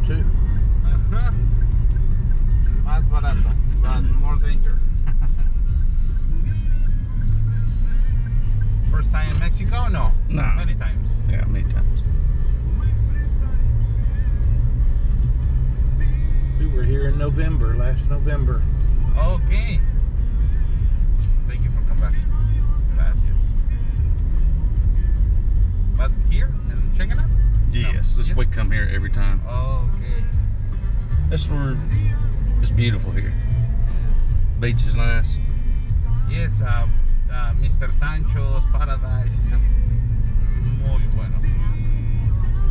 too. Más barato, but more danger. First time in Mexico? No. No. Many times. Yeah, many times. We were here in November, last November. Okay. Thank you for coming back. Gracias. But here in Chankanaab? Yes, Yes. we come here every time. Okay. That's where it's beautiful here. Beach is nice. Yes, Mr. Sancho's Paradise. Muy bueno.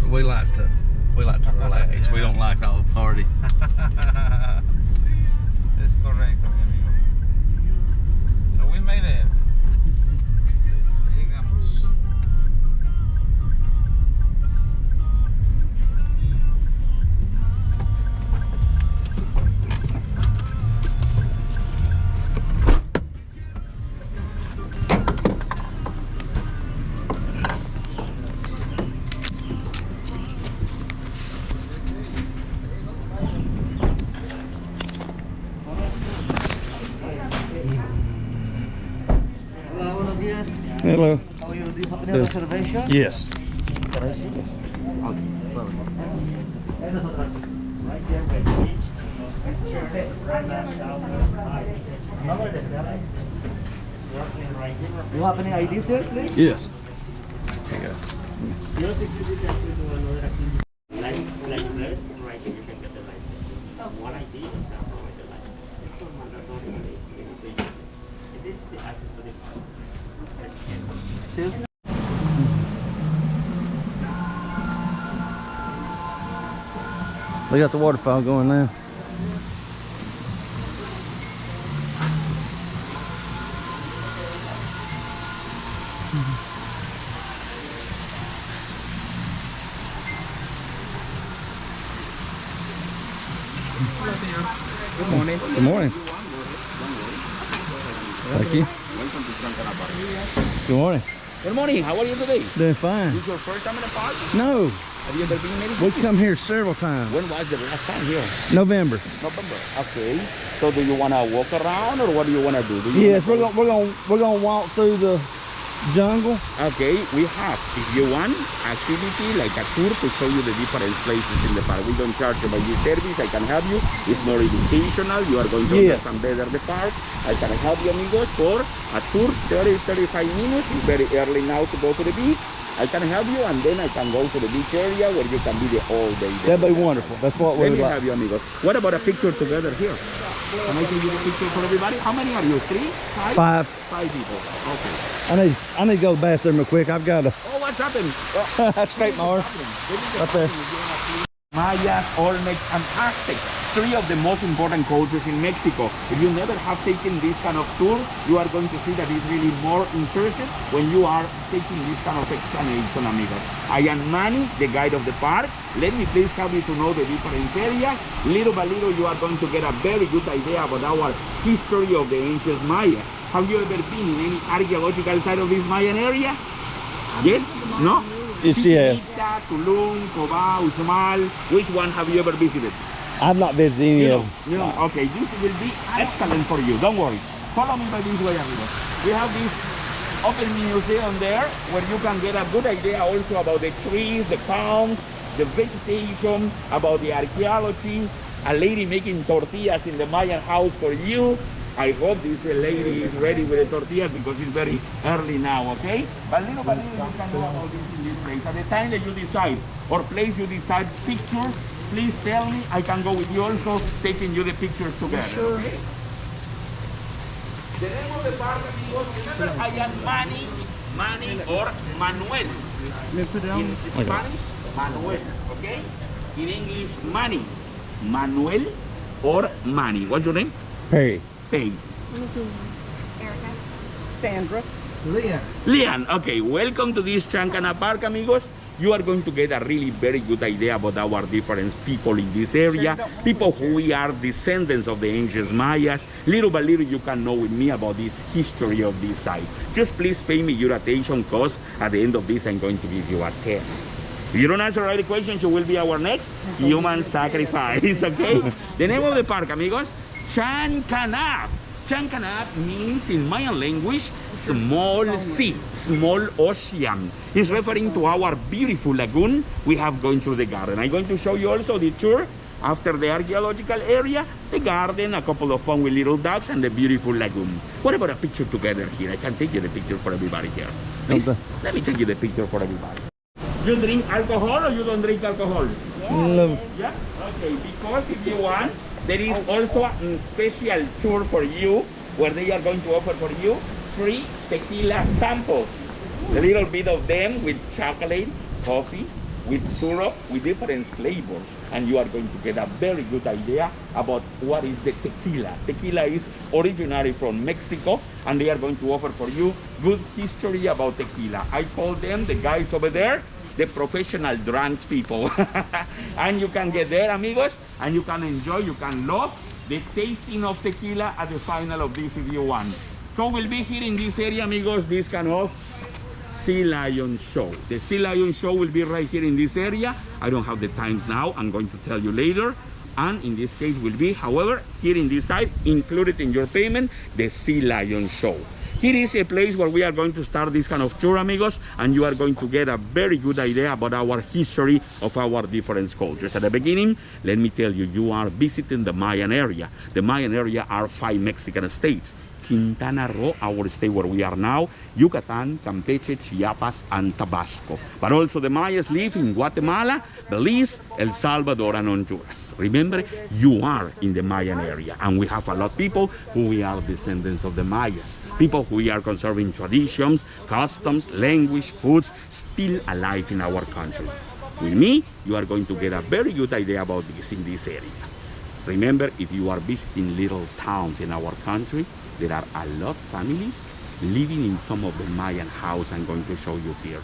We like to relax. Yeah. We don't like all the party. Es correcto, mi amigo. So we made it. Llegamos. Hola, buenos días. Hello. How are you? Do you have any reservation? Yes. Reservation? Yes. Okay, perfect. And nosotros. Right there by the beach, right now, Number there, yeah. snorkeling right here. You have any ID, sir, please? Yes. There you go. Your security can do another activity. Like this, right here, you can get the light. One ID, you can provide the light. It's not mandatory, and this is the access to the park. Sir? They got the waterfall going now. Good morning. Good morning. Thank you. Welcome to Chankanaab. Good morning. Good morning. How are you today? Doing fine. Is your first time in the park? No, Have you ever been many we times? come here several times. When was the last time here? November. November. Okay. So do you want to walk around or what do you want to do? Yes, we're gonna walk through the jungle. Okay, we have, if you want, activity like a tour to show you the different places in the park. We don't charge you by this service. I can help you. It's not educational. You are going to Yes. understand better the park. I can help you, amigos, for a tour, 30-35 minutes. It's very early now to go to the beach. I can help you, and then I can go to the beach area where you can be the all day there. That'd be wonderful. That's what we Let would me like. have you, amigos. What about a picture together here? Can I take you a picture for everybody? How many are you? 3? 5? Five. 5 people. Okay. I need to go to the bathroom real quick. I've got to Oh, what's happened? scrape my arm. Right there. Mayas, Olmecs, and Aztecs, 3 of the most important cultures in Mexico. If you never have taken this kind of tour, you are going to see that it's really more interested when you are taking this kind of explanation, amigos. I am Manny, the guide of the park. Let me please help you to know the different areas. Little by little, you are going to get a very good idea about our history of the ancient Maya. Have you ever been in any archaeological site of this Mayan area? Yes? No? Yes, Chichen yes. Itza, Tulum, Cozumel. Which one have you ever visited? I've not visited any of them. You know, okay, this will be excellent for you. Don't worry. Follow me by this way, amigos. We have this open museum there where you can get a good idea also about the trees, the palms, the vegetation, about the archaeology. A lady making tortillas in the Mayan house for you. I hope this lady is ready with the tortillas because it's very early now, okay? But little by little you can know about this in this place. At the time that you decide or place you decide pictures, please tell me. I can go with you also, taking you the pictures together. Sure. Okay? The name of the park, amigos, remember I am Manny or Manuel. In Spanish, Manuel, okay? In English, Manny. Manuel or Manny. What's your name? Perry. Peg. Erica. Sandra. Lian, okay, welcome to this Chankanaab Park, amigos. You are going to get a really very good idea about our different people in this area, people who we are descendants of the ancient Mayas. Little by little you can know with me about this history of this site. Just please pay me your attention because at the end of this I'm going to give you a test. If you don't answer the right question, you will be our next human sacrifice, okay? The name of the park, amigos, Chankanaab. Chankanaab means in Mayan language, small sea, small ocean. It's referring to our beautiful lagoon we have going through the garden. I'm going to show you also the tour after the archaeological area, the garden, a couple of ponds with little ducks, and the beautiful lagoon. What about a picture together here? I can take you the picture for everybody here. Please, let me take you the picture for everybody. You drink alcohol or you don't drink alcohol? No. Yeah? Okay, because if you want, there is also a special tour for you where they are going to offer for you free tequila samples. A little bit of them with chocolate, coffee, with syrup, with different flavors. And you are going to get a very good idea about what is the tequila. Tequila is originally from Mexico, and they are going to offer for you good history about tequila. I call them, the guys over there, the professional drunks people. And you can get there, amigos, and you can enjoy, you can love the tasting of tequila at the final of this if you want. So we'll be here in this area, amigos, this kind of sea lion show. The sea lion show will be right here in this area. I don't have the times now, I'm going to tell you later. And in this case will be, however, here in this side, included in your payment, the sea lion show. Here is a place where we are going to start this kind of tour, amigos, and you are going to get a very good idea about our history of our different cultures. At the beginning, let me tell you, you are visiting the Mayan area. The Mayan area are 5 Mexican states. Quintana Roo, our state where we are now, Yucatan, Campeche, Chiapas, and Tabasco. But also the Mayas live in Guatemala, Belize, El Salvador, and Honduras. Remember, you are in the Mayan area, and we have a lot of people who we are descendants of the Mayas. People who are conserving traditions, customs, language, foods, still alive in our country. With me, you are going to get a very good idea about this in this area. Remember, if you are visiting little towns in our country, there are a lot of families living in some of the Mayan houses I'm going to show you here.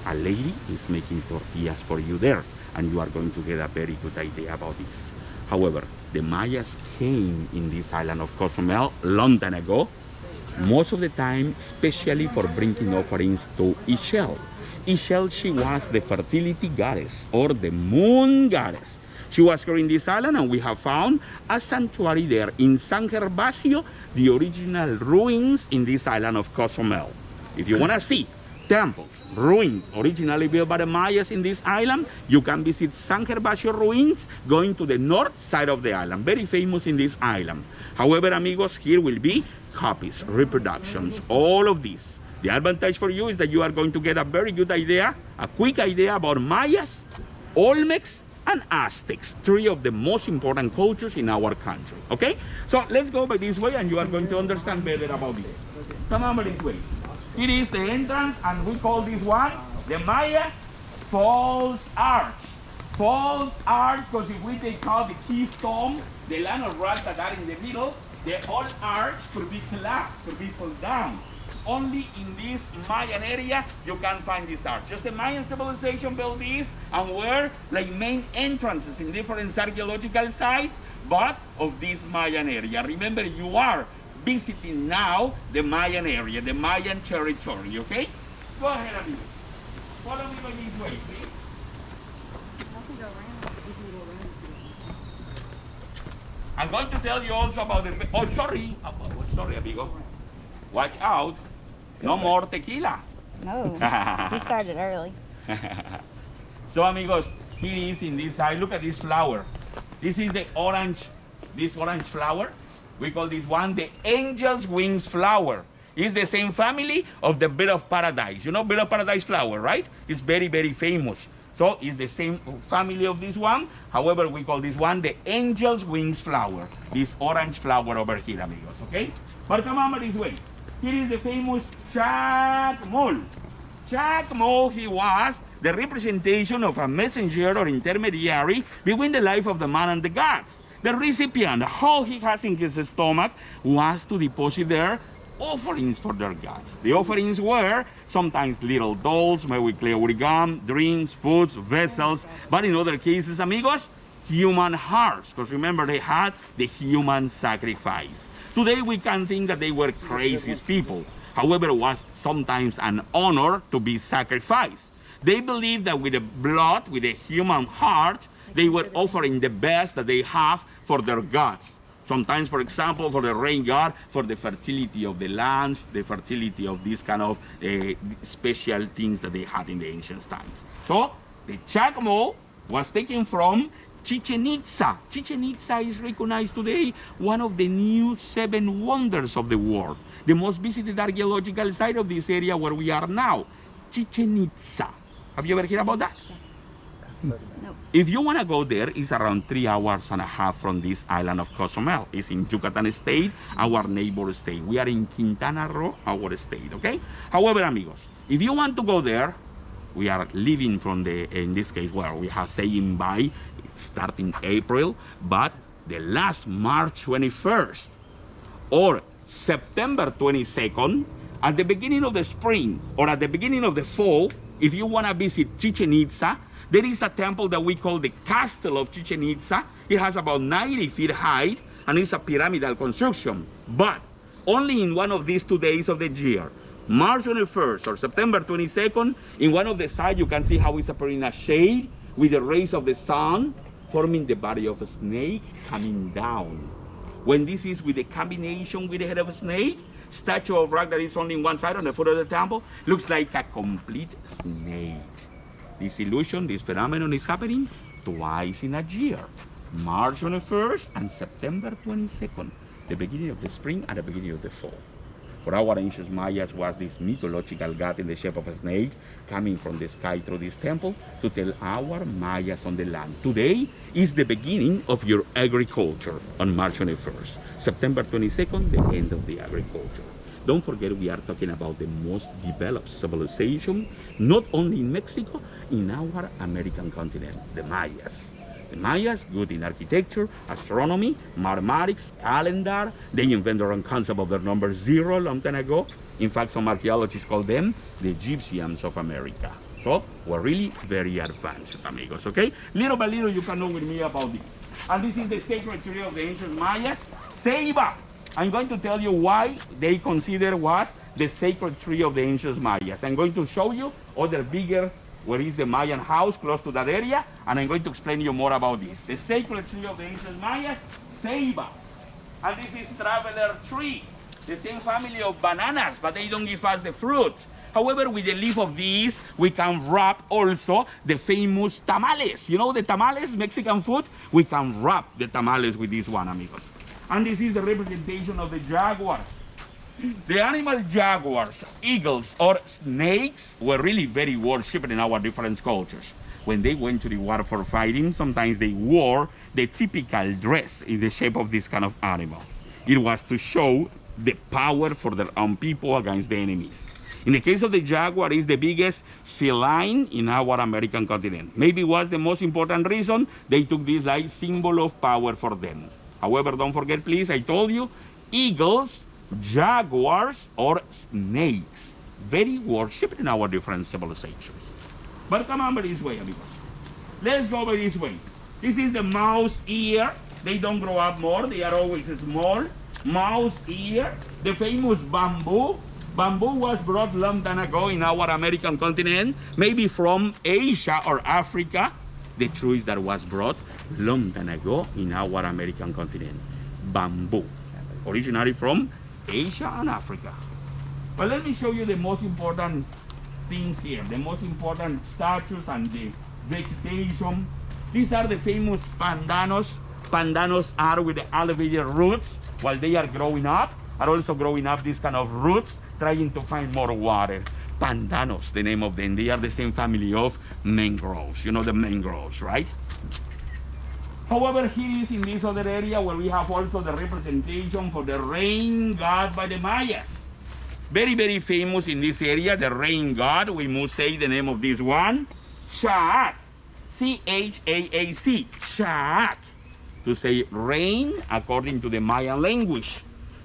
A lady is making tortillas for you there, and you are going to get a very good idea about this. However, the Mayas came in this island of Cozumel long time ago, most of the time, especially for bringing offerings to Ixchel. Ixchel, she was the fertility goddess or the moon goddess. She was here in this island, and we have found a sanctuary there in San Gervasio, the original ruins in this island of Cozumel. If you want to see temples, ruins, originally built by the Mayas in this island, you can visit San Gervasio ruins going to the north side of the island, very famous in this island. However, amigos, here will be copies, reproductions, all of these. The advantage for you is that you are going to get a very good idea, a quick idea about Mayas, Olmecs, and Aztecs, 3 of the most important cultures in our country, okay? So let's go by this way and you are going to understand better about this. Come on by this way. It is the entrance, and we call this one the Maya Falls Arch. Falls Arch, because if we take out the keystone, the land of rocks that are in the middle, the whole arch could be collapsed, could be pulled down. Only in this Mayan area you can find this arch. Just the Mayan civilization built this and were like main entrances in different archaeological sites, but of this Mayan area. Remember, you are visiting now the Mayan area, the Mayan territory, okay? Go ahead, amigo. Follow me by this way, please. I'm going to tell you also about the... Oh, sorry. Oh, sorry, amigo. Watch out. No more tequila. No, we started early. So, amigos, here is in this side. Look at this flower. This is the orange, this orange flower. We call this one the angel's wings flower. It's the same family of the bird of paradise. You know bird of paradise flower, right? It's very, very famous. So it's the same family of this one. However, we call this one the angel's wings flower. This orange flower over here, amigos, okay? But come on this way. Here is the famous Chankanaab. Chankanaab, he was the representation of a messenger or intermediary between the life of the man and the gods. The recipient, all he has in his stomach was to deposit their offerings for their gods. The offerings were sometimes little dolls made with clay origami, drinks, foods, vessels, but in other cases, amigos, human hearts, because remember, they had the human sacrifice. Today we can think that they were crazy people. However, it was sometimes an honor to be sacrificed. They believe that with the blood, with the human heart, they were offering the best that they have for their gods. Sometimes, for example, for the rain god, for the fertility of the land, the fertility of these kind of special things that they had in the ancient times. So the Chacmo was taken from Chichen Itza. Chichen Itza is recognized today one of the new 7 wonders of the world. The most visited archaeological site of this area where we are now, Chichen Itza. Have you ever heard about that? No. If you want to go there, it's around 3.5 hours from this island of Cozumel. It's in Yucatan state, our neighbor state. We are in Quintana Roo, our state, okay? However, amigos, if you want to go there, we are leaving from in this case, well, we have saying bye starting April, but the last March 21st or September 22nd, at the beginning of the spring or at the beginning of the fall, if you want to visit Chichen Itza, there is a temple that we call the Castle of Chichen Itza. It has about 90 feet height and it's a pyramidal construction. But only in one of these 2 days of the year, March 21st or September 22nd, in one of the sides you can see how it's appearing a shade with the rays of the sun forming the body of a snake coming down. When this is with the combination with the head of a snake, statue of rock that is only on one side on the foot of the temple, looks like a complete snake. This illusion, this phenomenon is happening twice in a year. March 21st and September 22nd, the beginning of the spring and the beginning of the fall. For our ancient Mayas was this mythological god in the shape of a snake coming from the sky through this temple to tell our Mayas on the land. Today is the beginning of your agriculture on March 21st. September 22nd, the end of the agriculture. Don't forget we are talking about the most developed civilization, not only in Mexico, in our American continent, the Mayas. The Mayas, good in architecture, astronomy, mathematics, calendar. They invented their own concept of the number 0 a long time ago. In fact, some archaeologists call them the Egyptians of America. So we're really very advanced, amigos, okay? Little by little, you can know with me about this. And this is the sacred tree of the ancient Mayas, Ceiba. I'm going to tell you why they consider was the sacred tree of the ancient Mayas. I'm going to show you other bigger where is the Mayan house close to that area, and I'm going to explain to you more about this. The sacred tree of the ancient Mayas, Ceiba. And this is traveler tree, the same family of bananas, but they don't give us the fruit. However, with the leaf of these, we can wrap also the famous tamales. You know the tamales, Mexican food? We can wrap the tamales with this one, amigos. And this is the representation of the jaguar. The animal jaguars, eagles, or snakes were really very worshipped in our different cultures. When they went to the water for fighting, sometimes they wore the typical dress in the shape of this kind of animal. It was to show the power for their own people against the enemies. In the case of the jaguar, it's the biggest feline in our American continent. Maybe it was the most important reason they took this like symbol of power for them. However, don't forget, please, I told you, eagles, jaguars, or snakes, very worshipped in our different civilizations. But come on by this way, amigos. Let's go by this way. This is the mouse ear. They don't grow up more. They are always small. Mouse ear. The famous bamboo. Bamboo was brought long time ago in our American continent, maybe from Asia or Africa. The truth that was brought long time ago in our American continent. Bamboo. Originally from Asia and Africa. But let me show you the most important things here, the most important statues and the vegetation. These are the famous pandanos. Pandanos are with the elevated roots while they are growing up, are also growing up these kind of roots, trying to find more water. Pandanos, the name of them. They are the same family of mangroves. You know the mangroves, right? However, here is in this other area where we have also the representation for the rain god by the Mayas. Very, very famous in this area, the rain god. We must say the name of this one, Chaac. C-H-A-A-C, Chaac. To say rain according to the Mayan language.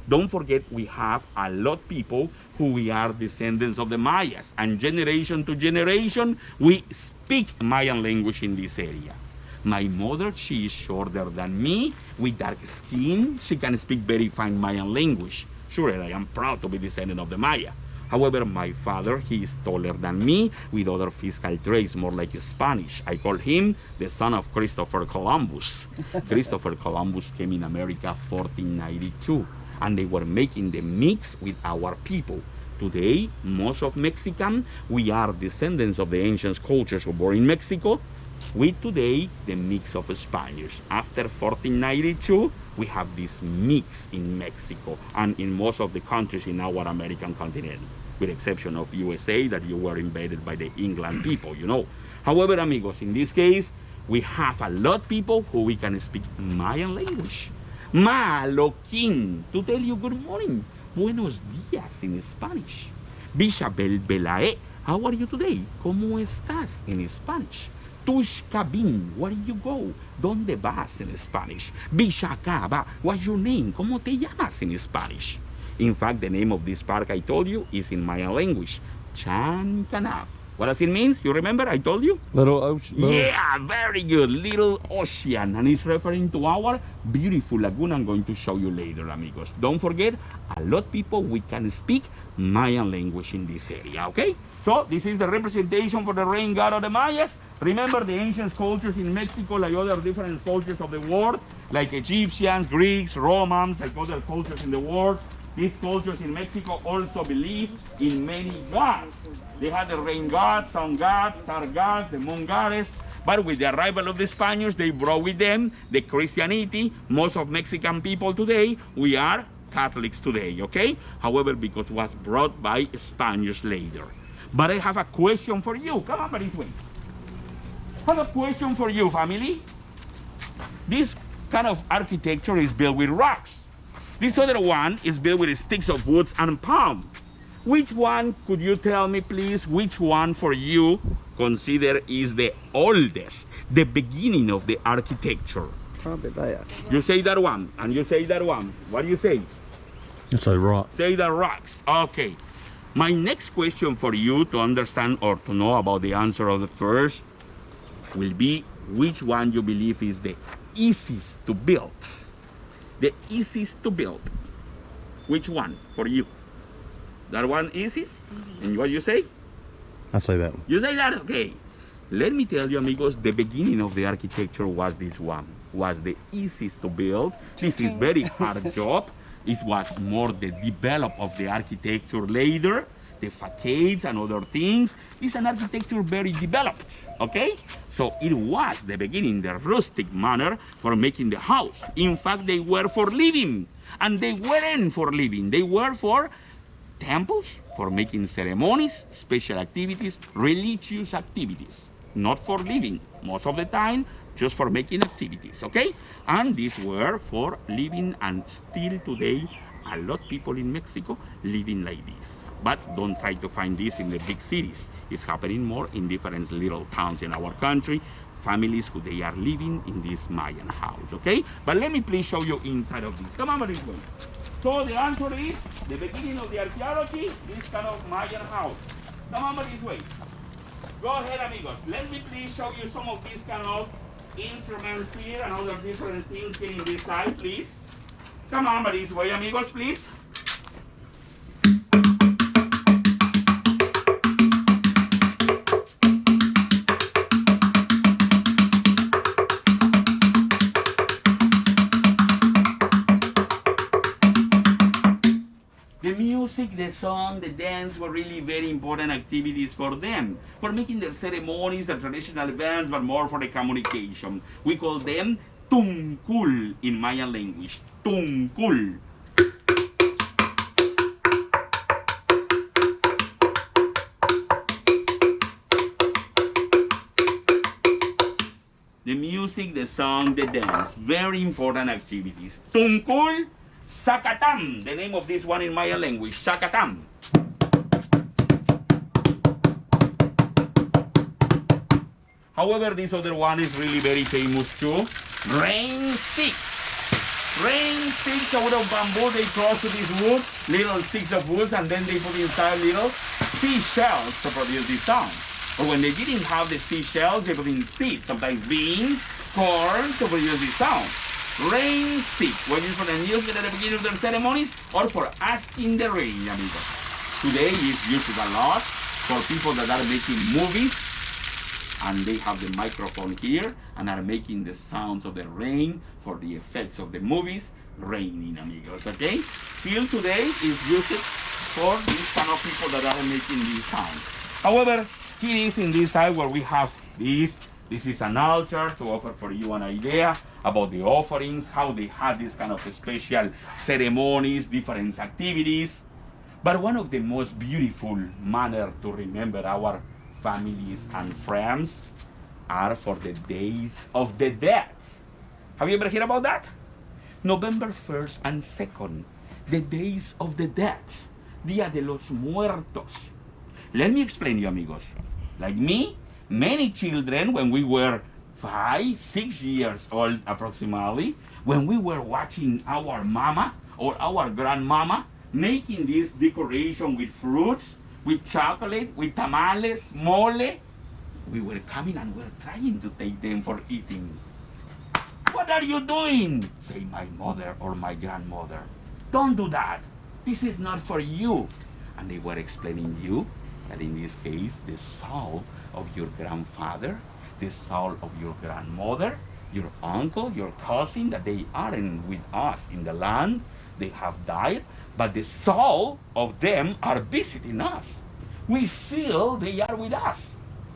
Don't forget, we have a lot of people who we are descendants of the Mayas. And generation to generation, we speak Mayan language in this area. My mother, she is shorter than me, with dark skin. She can speak very fine Mayan language. Sure, I am proud to be descendant of the Maya. However, my father, he is taller than me with other physical traits, more like Spanish. I call him the son of Christopher Columbus. Christopher Columbus came in America 1492, and they were making the mix with our people. Today, most of Mexican, we are descendants of the ancient cultures who were in Mexico, with today the mix of Spaniards. After 1492, we have this mix in Mexico and in most of the countries in our American continent, with exception of USA, that you were invaded by the England people, you know. However, amigos, in this case, we have a lot of people who we can speak Mayan language. Maloquín, to tell you good morning. Buenos días in Spanish. Bishabel Belae, how are you today? ¿Cómo estás in Spanish? Tushkabin, where do you go? ¿Dónde vas in Spanish? Bishacaba, what's your name? ¿Cómo te llamas in Spanish? In fact, the name of this park I told you is in Mayan language, Chankanaab. What does it mean? You remember I told you? Little ocean. Yeah, very good. Little ocean. And it's referring to our beautiful lagoon I'm going to show you later, amigos. Don't forget, a lot of people, we can speak Mayan language in this area, okay? So this is the representation for the rain god of the Mayas. Remember the ancient cultures in Mexico, like other different cultures of the world, like Egyptians, Greeks, Romans, like other cultures in the world. These cultures in Mexico also believe in many gods. They had the rain god, sun god, star gods, the moon goddess. But with the arrival of the Spaniards, they brought with them the Christianity. Most of Mexican people today, we are Catholics today, okay? However, because it was brought by Spaniards later. But I have a question for you. Come on, this way. I have a question for you, family. This kind of architecture is built with rocks. This other one is built with sticks of wood and palm. Which one, could you tell me please, which one for you consider is the oldest, the beginning of the architecture? Probably that. You say that one, and you say that one. What do you say? It's a rock. Say the rocks. Okay. My next question for you to understand or to know about the answer of the first will be which one you believe is the easiest to build. The easiest to build. Which one for you? That one easiest? And what you say? I say that one. You say that? Okay. Let me tell you, amigos, the beginning of the architecture was this one. Was the easiest to build. This is very hard job. It was more the develop of the architecture later, the facades and other things. It's an architecture very developed, okay? So it was the beginning, the rustic manner for making the house. In fact, they were for living, and they weren't for living. They were for temples, for making ceremonies, special activities, religious activities, not for living. Most of the time, just for making activities, okay? And these were for living, and still today, a lot of people in Mexico living like this. But don't try to find this in the big cities. It's happening more in different little towns in our country, families who they are living in this Mayan house, okay? But let me please show you inside of this. Come on, this way. So the answer is, the beginning of the archaeology, this kind of Mayan house. Come on, this way. Go ahead, amigos. Let me please show you some of these kind of instruments here and other different things here in this side, please. Come on, this way, amigos, please. The music, the song, the dance were really very important activities for them, for making their ceremonies, their traditional events, but more for the communication. We call them tungkul in Mayan language. Tungkul. The music, the song, the dance, very important activities. Tungkul. Sakatam, the name of this one in Mayan language, Sakatam. However, this other one is really very famous too. Rain sticks. Rain sticks out of bamboo, they cross to this wood, little sticks of wood, and then they put inside little seashells to produce this sound. But when they didn't have the seashells, they put in seeds, sometimes beans, corn, to produce this sound. Rain stick, whether it's for the music at the beginning of their ceremonies or for asking the rain, amigos. today is used a lot for people that are making movies, and they have the microphone here and are making the sounds of the rain for the effects of the movies raining, amigos, okay? Till today is used for these kind of people that are making these sounds. However, here is in this side where we have this. This is an altar to offer for you an idea about the offerings, how they had this kind of special ceremonies, different activities. But one of the most beautiful manner to remember our families and friends are for the days of the dead. Have you ever heard about that? November 1st and 2nd, the days of the dead, Dia de los Muertos. Let me explain you, amigos. Like me, many children, when we were 5, 6 years old approximately, when we were watching our mama or our grandmama making this decoration with fruits, with chocolate, with tamales, mole, we were coming and we were trying to take them for eating. What are you doing? Say my mother or my grandmother. Don't do that. This is not for you. And they were explaining you that in this case, the soul of your grandfather, the soul of your grandmother, your uncle, your cousin, that they aren't with us in the land, they have died, but the soul of them are visiting us. We feel they are with us.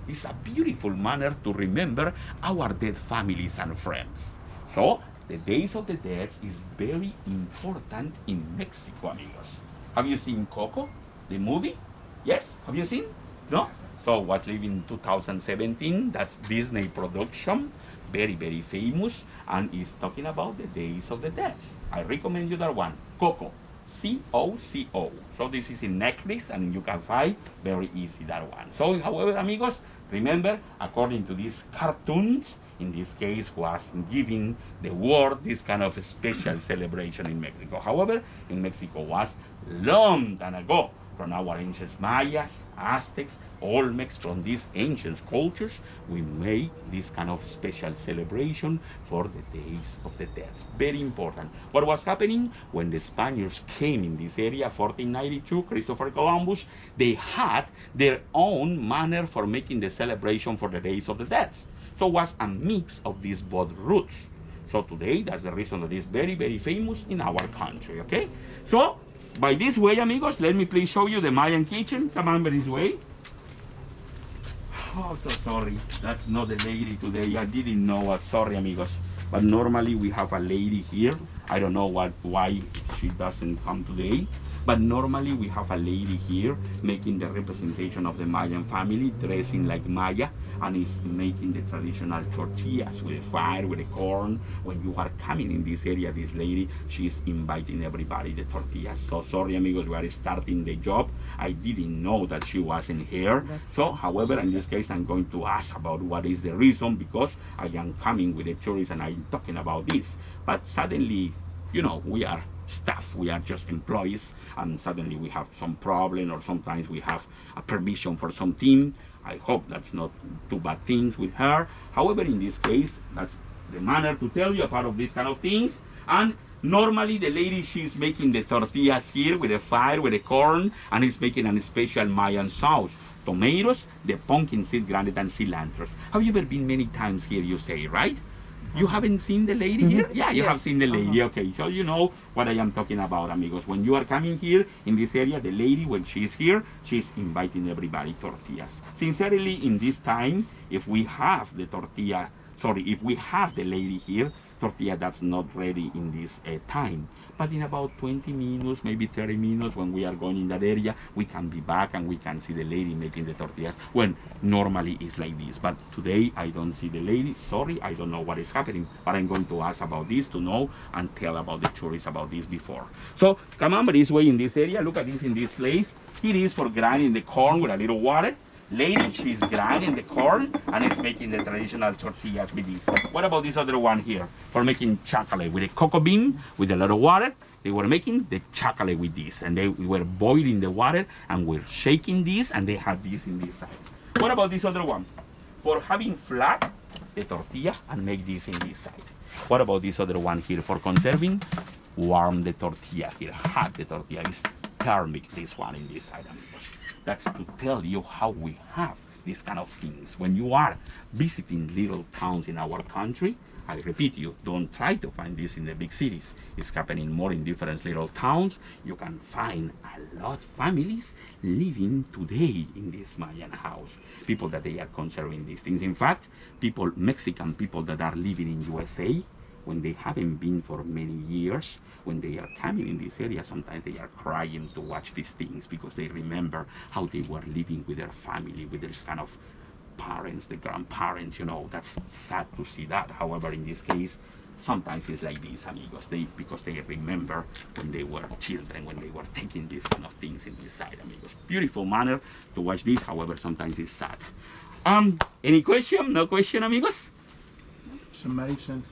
It's a beautiful manner to remember our dead families and friends. So, the Days of the Dead is very important in Mexico, amigos. Have you seen Coco, the movie? Yes? Have you seen? No? So, was lived in 2017. That's Disney production. Very, very famous. And is talking about the Days of the Dead. I recommend you that one. Coco. C-O-C-O. So this is in Netflix and you can find very easy that one. So, however, amigos, remember, according to these cartoons, in this case was giving the world this kind of special celebration in Mexico. However, in Mexico was long time ago, from our ancient Mayas, Aztecs, Olmecs, from these ancient cultures, we make this kind of special celebration for the Days of the Dead. Very important. What was happening when the Spaniards came in this area, 1492, Christopher Columbus, they had their own manner for making the celebration for the Days of the Dead. So it was a mix of these both roots. So today, that's the reason that it's very, very famous in our country, okay? So, by this way, amigos, let me please show you the Mayan Kitchen. Come on by this way. Oh, so sorry. That's not the lady today. I didn't know. Sorry, amigos. But normally we have a lady here. I don't know why she doesn't come today. But normally we have a lady here making the representation of the Mayan family, dressing like Maya, and is making the traditional tortillas with the fire, with the corn. When you are coming in this area, this lady, she's inviting everybody the tortillas. So sorry, amigos, we are starting the job. I didn't know that she wasn't here. So, however, in this case, I'm going to ask about what is the reason, because I am coming with the tourists and I'm talking about this. But suddenly, you know, we are staff, we are just employees, and suddenly we have some problem, or sometimes we have a permission for something. I hope that's not too bad things with her. However, in this case, that's the manner to tell you about of these kind of things. And normally the lady, she's making the tortillas here with the fire, with the corn, and is making a special Mayan sauce. Tomatoes, the pumpkin seed grinded, and cilantro. Have you ever been many times here, you say, right? You haven't seen the lady here? Yeah, you have seen the lady. Okay, so you know what I am talking about, amigos. When you are coming here in this area, the lady, when she's here, she's inviting everybody tortillas. Sincerely, in this time, if we have the tortilla, if we have the lady here, tortilla that's not ready in this time. But in about 20 minutes, maybe 30 minutes, when we are going in that area, we can be back and we can see the lady making the tortillas, when normally it's like this. But today, I don't see the lady. Sorry, I don't know what is happening. But I'm going to ask about this to know and tell about the tourists about this before. So, come on this way in this area. Look at this in this place. It is for grinding the corn with a little water. Lady, she's grinding the corn and is making the traditional tortillas with this. What about this other one here? For making chocolate with a cocoa bean, with a lot of water. They were making the chocolate with this, and they were boiling the water and were shaking this, and they had this in this side. What about this other one? For having flat the tortilla and make this in this side. What about this other one here? For conserving, warm the tortilla here, hot the tortilla. It's thermic, this one in this side, amigos. That's to tell you how we have these kind of things. When you are visiting little towns in our country, I repeat you, don't try to find this in the big cities. It's happening more in different little towns. You can find a lot of families living today in this Mayan house. People that they are conserving these things. In fact, people, Mexican people that are living in USA, when they haven't been for many years, when they are coming in this area, sometimes they are crying to watch these things because they remember how they were living with their family, with this kind of parents, the grandparents, you know. That's sad to see that. However, in this case, sometimes it's like this, amigos, because they remember when they were children, when they were taking these kind of things in this side, amigos. Beautiful manner to watch this. However, sometimes it's sad. Any question? No question, amigos? It's amazing.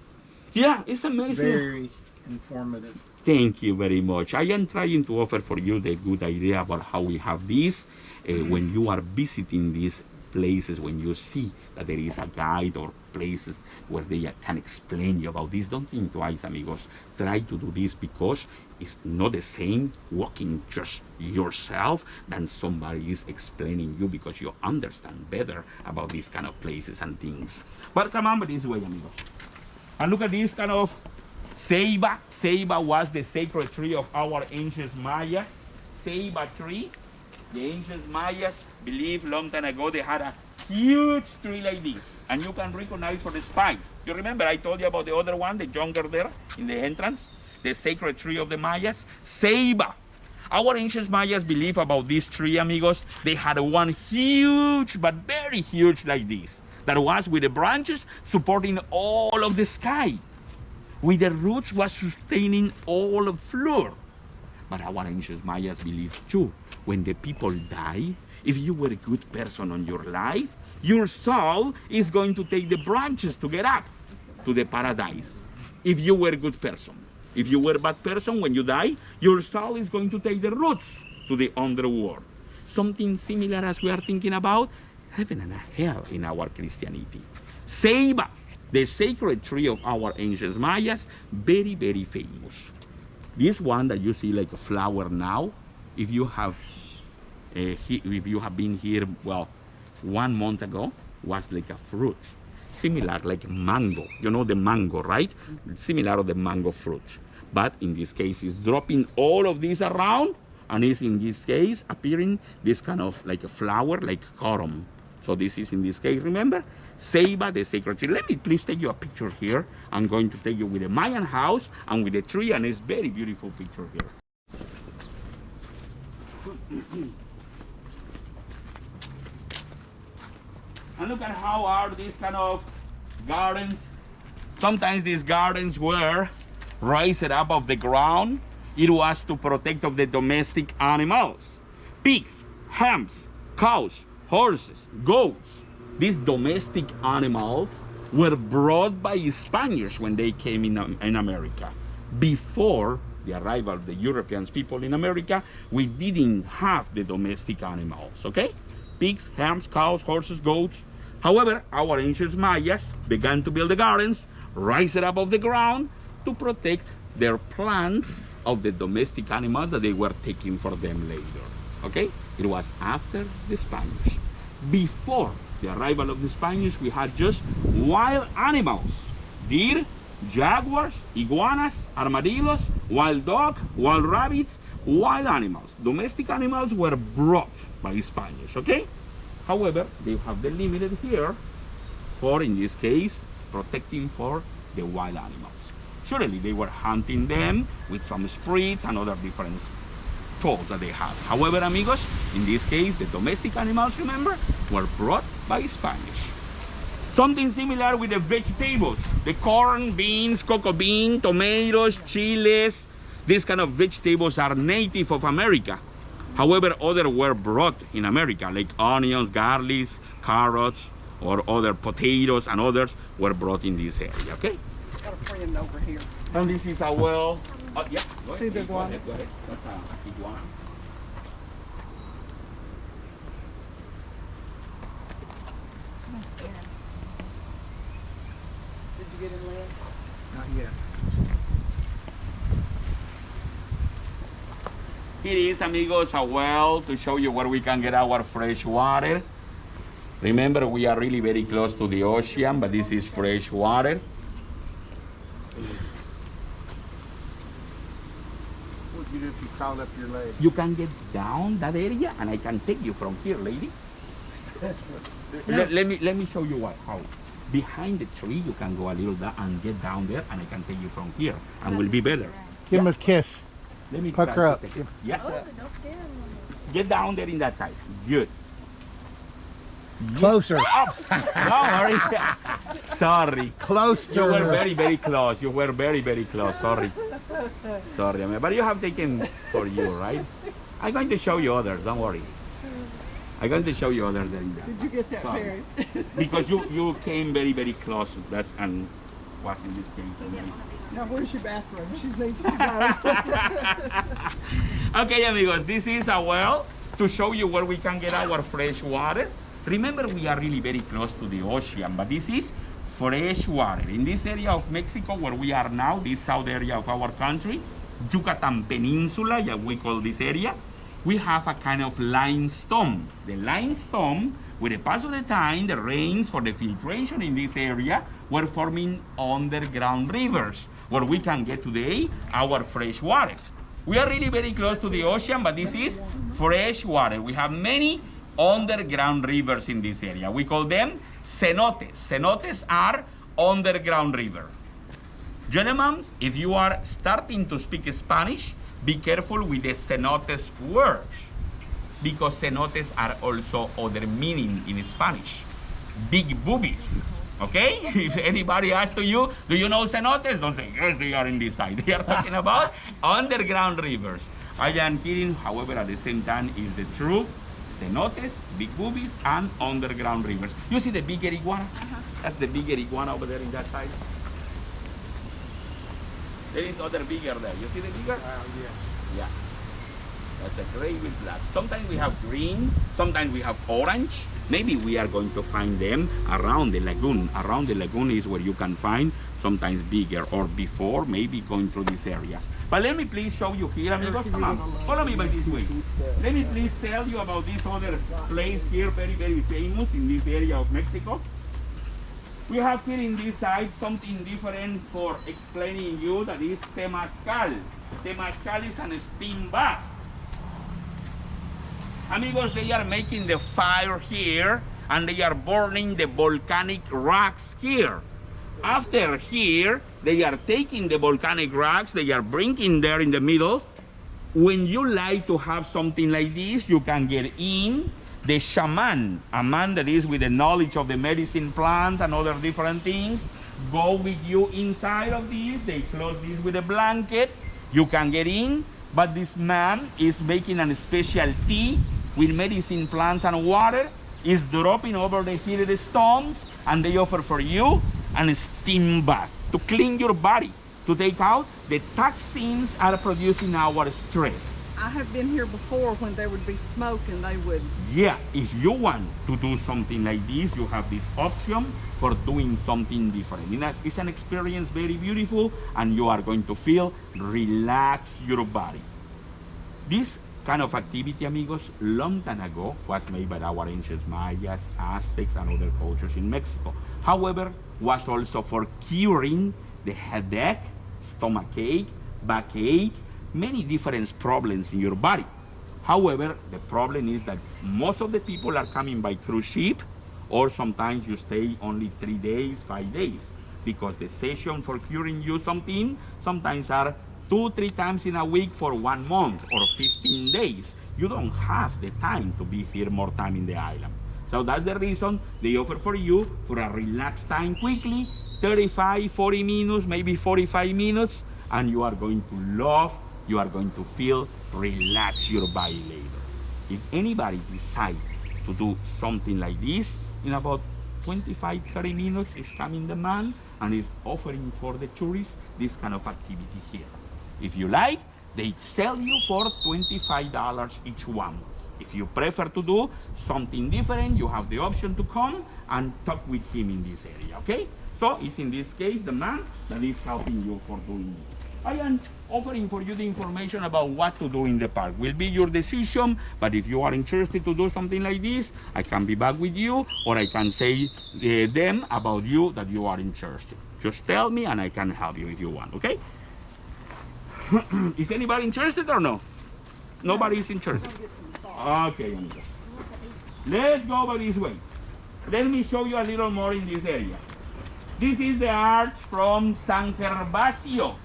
Yeah, it's amazing. Very informative. Thank you very much. I am trying to offer for you the good idea about how we have this. When you are visiting these places, when you see that there is a guide or places where they can explain you about this, don't think twice, amigos. Try to do this because it's not the same walking just yourself than somebody is explaining you, because you understand better about these kind of places and things. But come on this way, amigos. And look at this kind of ceiba. Ceiba was the sacred tree of our ancient Mayas. Ceiba tree. The ancient Mayas believed long time ago they had a huge tree like this. And you can recognize for the spikes. You remember I told you about the other one, the jungle there in the entrance? The sacred tree of the Mayas. Ceiba. Our ancient Mayas believe about this tree, amigos. They had one huge, but very huge like this, that was with the branches supporting all of the sky. With the roots was sustaining all of floor. But our ancient Mayas believed too, when the people die, if you were a good person on your life, your soul is going to take the branches to get up to the paradise. If you were a good person. If you were a bad person, when you die, your soul is going to take the roots to the underworld. Something similar as we are thinking about heaven and hell in our Christianity. Ceiba, the sacred tree of our ancient Mayas, very, very famous. This one that you see like a flower now, if you have been here, well, 1 month ago, was like a fruit, similar like mango. You know the mango, right? Similar to the mango fruit. But in this case, it's dropping all of this around, and is in this case appearing this kind of like a flower, like corum. So this is in this case, remember? Ceiba, the sacred tree. Let me please take you a picture here. I'm going to take you with the Mayan house and with the tree, and it's very beautiful picture here. And look at how are these kind of gardens. Sometimes these gardens were raised up off the ground. It was to protect of the domestic animals. Pigs, hams, cows, horses, goats. These domestic animals were brought by Spaniards when they came in America. Before the arrival of the European people in America, we didn't have the domestic animals, okay? Pigs, hams, cows, horses, goats. However, our ancient Mayas began to build the gardens, raise it up off the ground to protect their plants of the domestic animals that they were taking for them later, okay? It was after the Spanish. Before the arrival of the Spanish, we had just wild animals. Deer, jaguars, iguanas, armadillos, wild dog, wild rabbits, wild animals. Domestic animals were brought by Spanish, okay? However, they have the limited here for, in this case, protecting for the wild animals. Surely they were hunting them with some spreads and other different tools that they have. However, amigos, in this case, the domestic animals, remember, were brought by Spanish. Something similar with the vegetables. The corn, beans, cocoa bean, tomatoes, chiles. These kind of vegetables are native of America. However, others were brought in America, like onions, garlic, carrots, or other potatoes, and others were brought in this area, okay? Got a friend over here. And this is a well. Yeah, go See ahead. the Go one? ahead, go ahead. That's a iguana. Did you get in there? Not yet. Here is, amigos, a well to show you where we can get our fresh water. Remember, we are really very close to the ocean, but this is fresh water. What would you do if you crawled up your leg? You can get down that area, and I can take you from here, lady. Let me show you how. Behind the tree, you can go a little down and get down there, and I can take you from here, and will be better. Give him a kiss. Let me Puck try her to up. take you. Yeah. Oh, don't scare him. Get down there in that side. Good. Closer. Don't worry. Sorry. Closer. You were very, very close. You were very, very close. Sorry. Sorry, but you have taken for you, right? I'm going to show you others. Don't worry. I'm going to show you others than that. Did you get that, Sorry. Perry? Because you came very, very close. That's and was in this case. for me. Now, where's your bathroom? She needs to go. Okay, amigos, this is a well to show you where we can get our fresh water. Remember, we are really very close to the ocean, but this is fresh water. In this area of Mexico where we are now, this south area of our country, Yucatan Peninsula, yeah, we call this area, we have a kind of limestone. The limestone, with the pass of the time, the rains for the filtration in this area were forming underground rivers where we can get today our fresh water. We are really very close to the ocean, but this is fresh water. We have many underground rivers in this area. We call them cenotes. Cenotes are underground rivers. Gentlemen, if you are starting to speak Spanish, be careful with the cenotes words, because cenotes are also other meaning in Spanish. Big boobies. Okay? If anybody asks to you, do you know cenotes? Don't say, yes, they are in this side. They are talking about underground rivers. I am kidding, however, at the same time is the truth. Cenotes, big boobies, and underground rivers. You see the bigger iguana? That's the bigger iguana over there in that side. There is other bigger there. You see the bigger? Yes. Yeah. That's a gray with black. Sometimes we have green, sometimes we have orange. Maybe we are going to find them around the lagoon. Around the lagoon is where you can find sometimes bigger, or before, maybe going through these areas. But let me please show you here, amigos. Come on, follow me by this way. Let me please tell you about this other place here, very, very famous in this area of Mexico. We have here in this side something different for explaining you, that is temazcal. Temazcal is an steam bath. Amigos, they are making the fire here and they are burning the volcanic rocks here. After here, they are taking the volcanic rocks, they are bringing there in the middle. When you like to have something like this, you can get in. The shaman, a man that is with the knowledge of the medicine plants and other different things, go with you inside of this. They close this with a blanket. You can get in, but this man is making a special tea with medicine plants and water. Is dropping over the heated stones, and they offer for you a steam bath to clean your body, to take out the toxins are producing our stress. I have been here before when there would be smoke and they would. Yeah, if you want to do something like this, you have this option for doing something different. It's an experience very beautiful, and you are going to feel relax your body. This kind of activity, amigos, long time ago was made by our ancient Mayas, Aztecs, and other cultures in Mexico. However, was also for curing the headache, stomachache, backache, many different problems in your body. However, the problem is that most of the people are coming by cruise ship, or sometimes you stay only 3 days, 5 days, because the session for curing you something sometimes are 2-3 times in a week for 1 month or 15 days. You don't have the time to be here more time in the island. So that's the reason they offer for you for a relaxed time quickly, 35, 40 minutes, maybe 45 minutes, and you are going to love, you are going to feel relax your body later. If anybody decides to do something like this, in about 25, 30 minutes is coming the man and is offering for the tourists this kind of activity here. If you like, they sell you for $25 each one. If you prefer to do something different, you have the option to come and talk with him in this area, okay? So it's in this case the man that is helping you for doing it. I am offering for you the information about what to do in the park. Will be your decision, but if you are interested to do something like this, I can be back with you, or I can say them about you that you are interested. Just tell me and I can help you if you want, okay? Is anybody interested or no? Nobody is interested. Okay, amigos. Let's go by this way. Let me show you a little more in this area. This is the arch from San Gervasio.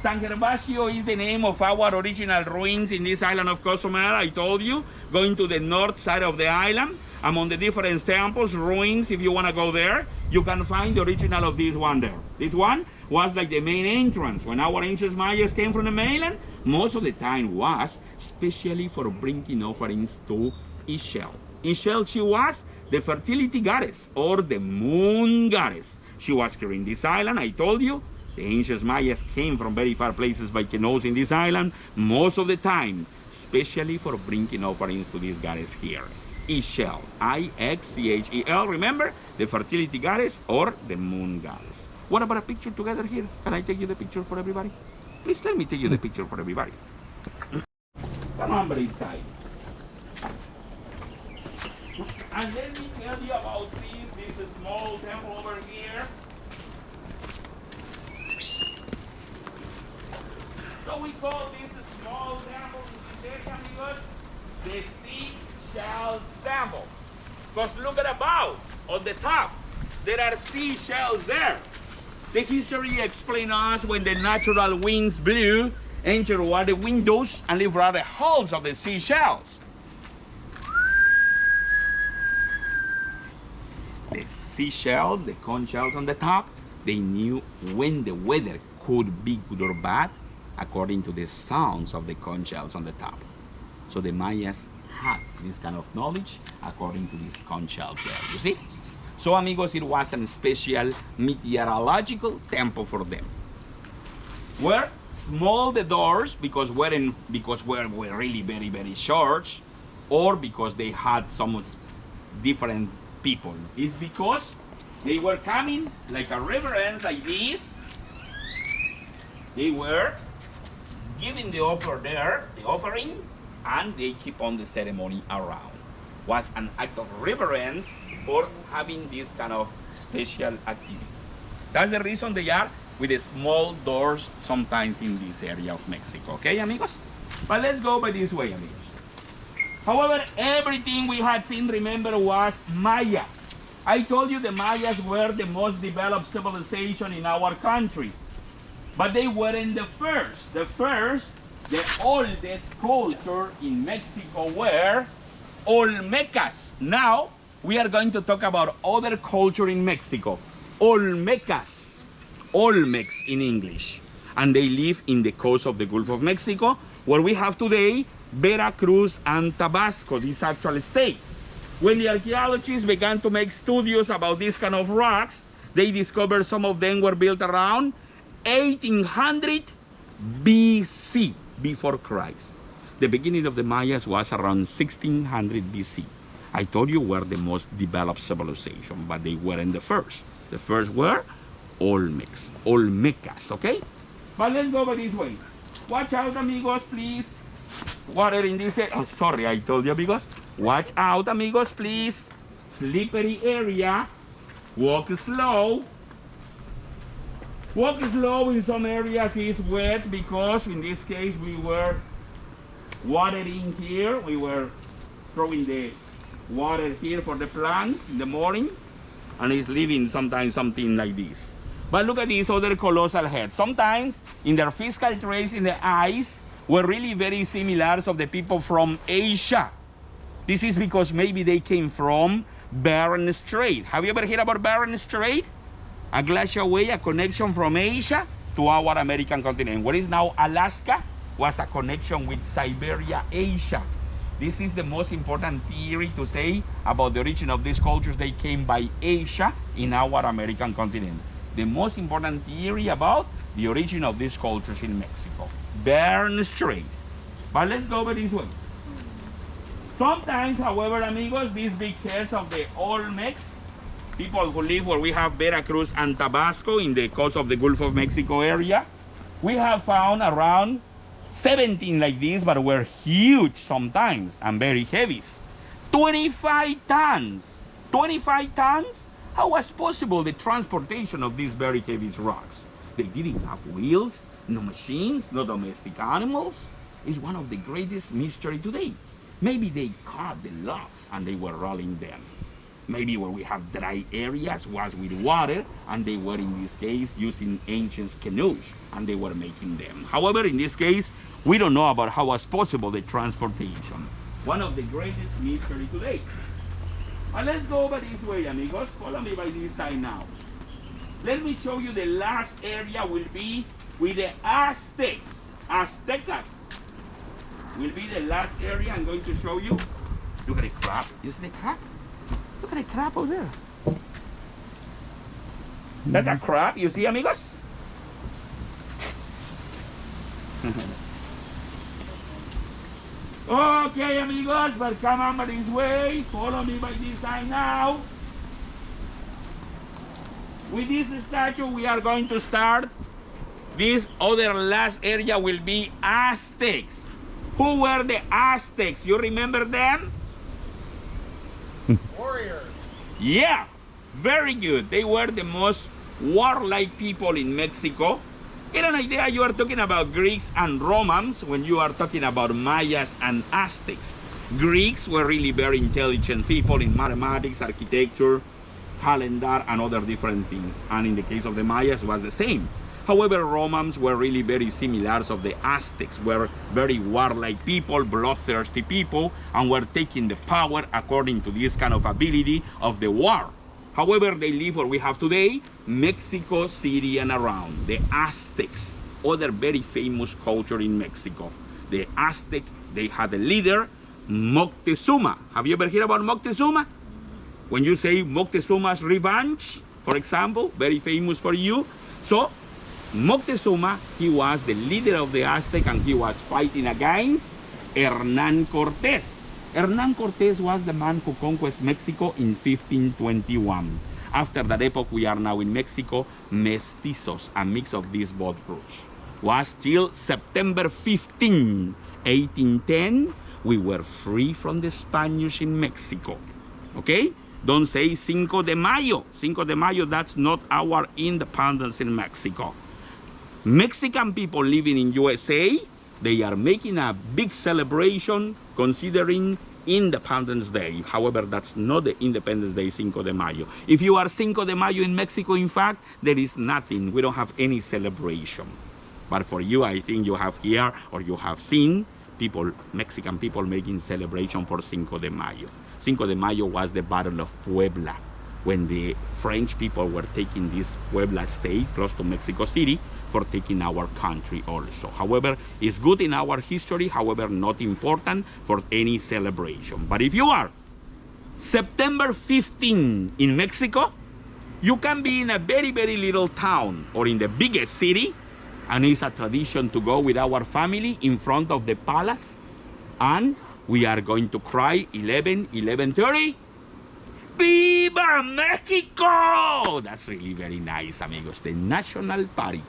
San Gervasio is the name of our original ruins in this island of Cozumel. I told you, going to the north side of the island, among the different temples, ruins, if you want to go there, you can find the original of this one there. This one was like the main entrance. When our ancient Mayas came from the mainland, most of the time was especially for bringing offerings to Ixchel. Ixchel, she was the fertility goddess or the moon goddess. She was here in this island, I told you. The ancient Mayas came from very far places by canoes in this island, most of the time, especially for bringing offerings to this goddess here. Ixchel, I-X-C-H-E-L, remember? The fertility goddess or the moon goddess. What about a picture together here? Can I take you the picture for everybody? Please let me take you the picture for everybody. Come on, but inside. And let me tell you about this small temple over here. So we call this small temple in this area, amigos, the seashells temple. Because look at above, on the top, there are seashells there. The history explains us when the natural winds blew, enter were the windows and leave were the holes of the seashells. The seashells, the conch shells on the top, they knew when the weather could be good or bad according to the sounds of the conch shells on the top. So the Mayas had this kind of knowledge according to these conch shells there, you see? So amigos, it was a special meteorological temple for them. Were small the doors because we're really very, very short, or because they had some different people. It's because they were coming like a reverence like this. They were giving the offer there, the offering, and they keep on the ceremony around. Was an act of reverence for having this kind of special activity. That's the reason they are with the small doors sometimes in this area of Mexico. Okay, amigos? But let's go by this way, amigos. However, everything we had seen, remember, was Maya. I told you the Mayas were the most developed civilization in our country. But they weren't the first. The oldest culture in Mexico were Olmecas. Now, we are going to talk about other culture in Mexico. Olmecas. Olmecs in English. And they live in the coast of the Gulf of Mexico, where we have today Veracruz and Tabasco, these actual states. When the archaeologists began to make studies about these kind of rocks, they discovered some of them were built around 1800 BC, before Christ. The beginning of the Mayas was around 1600 BC. I told you were the most developed civilization, but they weren't the first. The first were Olmecs, Olmecas, okay? But let's go by this way. Watch out, amigos, please. Water in this area. Oh, sorry, I told you, amigos. Watch out, amigos, please. Slippery area. Walk slow. Walk slow. In some areas is wet because in this case we were watering here. We were throwing the water here for the plants in the morning, and it's leaving sometimes something like this. But look at these other colossal heads. Sometimes in their physical traits in the eyes were really very similar to the people from Asia. This is because maybe they came from Bering Strait. Have you ever heard about Bering Strait? A glacial way, a connection from Asia to our American continent. What is now Alaska was a connection with Siberia, Asia. This is the most important theory to say about the origin of these cultures. They came by Asia in our American continent. The most important theory about the origin of these cultures in Mexico. Bering Strait. But let's go over this way. Sometimes, however, amigos, these big heads of the Olmecs, people who live where we have Veracruz and Tabasco in the coast of the Gulf of Mexico area, We have found around 17 like this, but were huge sometimes and very heavy. 25 tons. 25 tons? How was possible the transportation of these very heavy rocks? They didn't have wheels, no machines, no domestic animals. It's one of the greatest mystery today. Maybe they caught the logs and they were rolling them. Maybe where we have dry areas was with water, and they were in this case using ancient canoes and they were making them. However, in this case, we don't know about how was possible the transportation. One of the greatest mystery today. And let's go over this way, amigos. Follow me by this side now. Let me show you the last area will be with the Aztecs. Aztecas will be the last area I'm going to show you. Look at the crab. You see the crab? Look at the crab over there. That's a crab, you see, amigos? Okay, amigos, but come on by this way. Follow me by this side now. With this statue, we are going to start. This other last area will be Aztecs. Who were the Aztecs? You remember them? Warriors. Yeah, very good. They were the most warlike people in Mexico. Get an idea, you are talking about Greeks and Romans when you are talking about Mayas and Aztecs. Greeks were really very intelligent people in mathematics, architecture, calendar, and other different things. And in the case of the Mayas, it was the same. However, Romans were really very similar of the Aztecs, were very warlike people, bloodthirsty people, and were taking the power according to this kind of ability of the war. However, they live where we have today, Mexico City and around. The Aztecs, other very famous culture in Mexico. The Aztec, they had a leader, Moctezuma. Have you ever heard about Moctezuma? When you say Moctezuma's revenge, for example, very famous for you. So, Moctezuma, he was the leader of the Aztec, and he was fighting against Hernán Cortés. Hernán Cortés was the man who conquered Mexico in 1521. After that epoch, we are now in Mexico, mestizos, a mix of these both groups. Was till September 15, 1810, we were free from the Spaniards in Mexico. Okay? Don't say Cinco de Mayo. Cinco de Mayo, that's not our independence in Mexico. Mexican people living in USA, they are making a big celebration considering Independence Day. However, that's not the Independence Day, Cinco de Mayo. If you are Cinco de Mayo in Mexico, in fact, there is nothing. We don't have any celebration. But for you, I think you have here, or you have seen, people, Mexican people making celebration for Cinco de Mayo. Cinco de Mayo was the Battle of Puebla, when the French people were taking this Puebla state close to Mexico City for taking our country also. However, it's good in our history, however, not important for any celebration. But if you are September 15 in Mexico, you can be in a very, very little town or in the biggest city, and it's a tradition to go with our family in front of the palace, and we are going to cry 11:30. Viva Mexico! That's really very nice, amigos. The national party.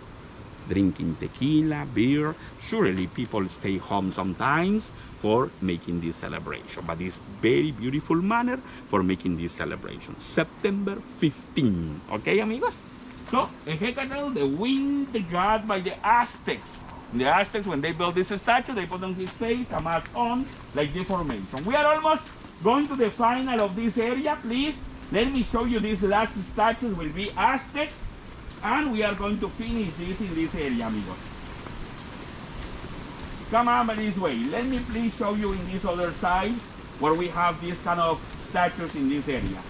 Drinking tequila, beer. Surely people stay home sometimes for making this celebration. But it's very beautiful manner for making this celebration. September 15. Okay, amigos? So, the Hecatl, the wind god by the Aztecs. The Aztecs, when they built this statue, they put on his face, a mask on, like the formation. We are almost going to the final of this area. Please, let me show you these last statues will be Aztecs. And we are going to finish this in this area, amigos. Come on this way. Let me please show you in this other side where we have these kind of statues in this area.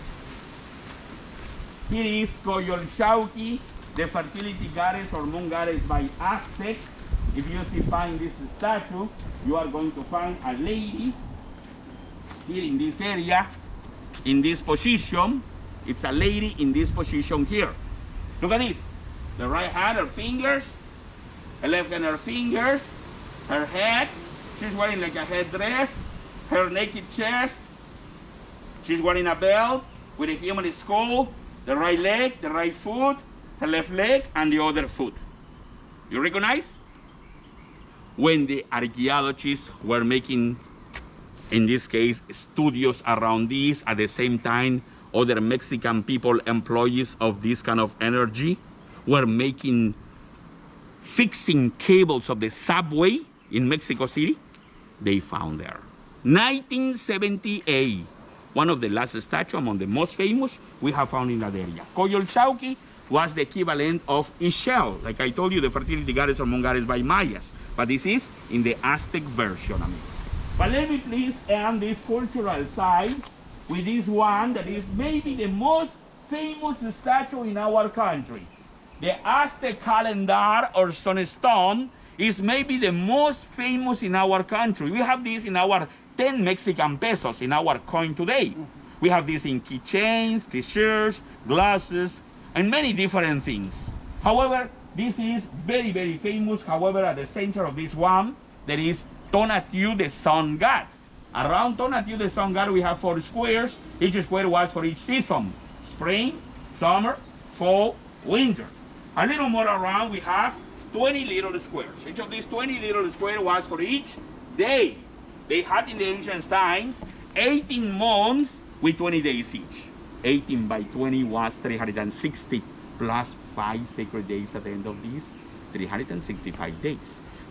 Here is Coyolxauhqui, the fertility goddess or moon goddess by Aztecs. If you see find this statue, you are going to find a lady here in this area, in this position. It's a lady in this position here. Look at this. The right hand, her fingers. The left hand, her fingers. Her head. She's wearing like a headdress. Her naked chest. She's wearing a belt with a human skull. The right leg, the right foot, her left leg, and the other foot. You recognize? When the archaeologists were making, in this case, studios around this, at the same time, other Mexican people, employees of this kind of energy, were fixing cables of the subway in Mexico City, they found there. 1978, one of the last statues, among the most famous, we have found in that area. Coyolxauhqui was the equivalent of Ixchel. Like I told you, the fertility goddess or moon goddess by Mayas. But this is in the Aztec version, amigos. But let me please end this cultural side with this one that is maybe the most famous statue in our country. The Aztec Calendar or Sunstone is maybe the most famous in our country. We have this in our 10 Mexican pesos in our coin today. We have this in keychains, t-shirts, glasses, and many different things. However, this is very, very famous. However, at the center of this one, there is Tonatiuh, the sun god. Around Tonatiuh, the sun god, we have 4 squares. Each square was for each season: spring, summer, fall, winter. A little more around, we have 20 little squares. Each of these 20 little squares was for each day. They had in the ancient times 18 months with 20 days each. 18 by 20 was 360 plus 5 sacred days at the end of these 365 days.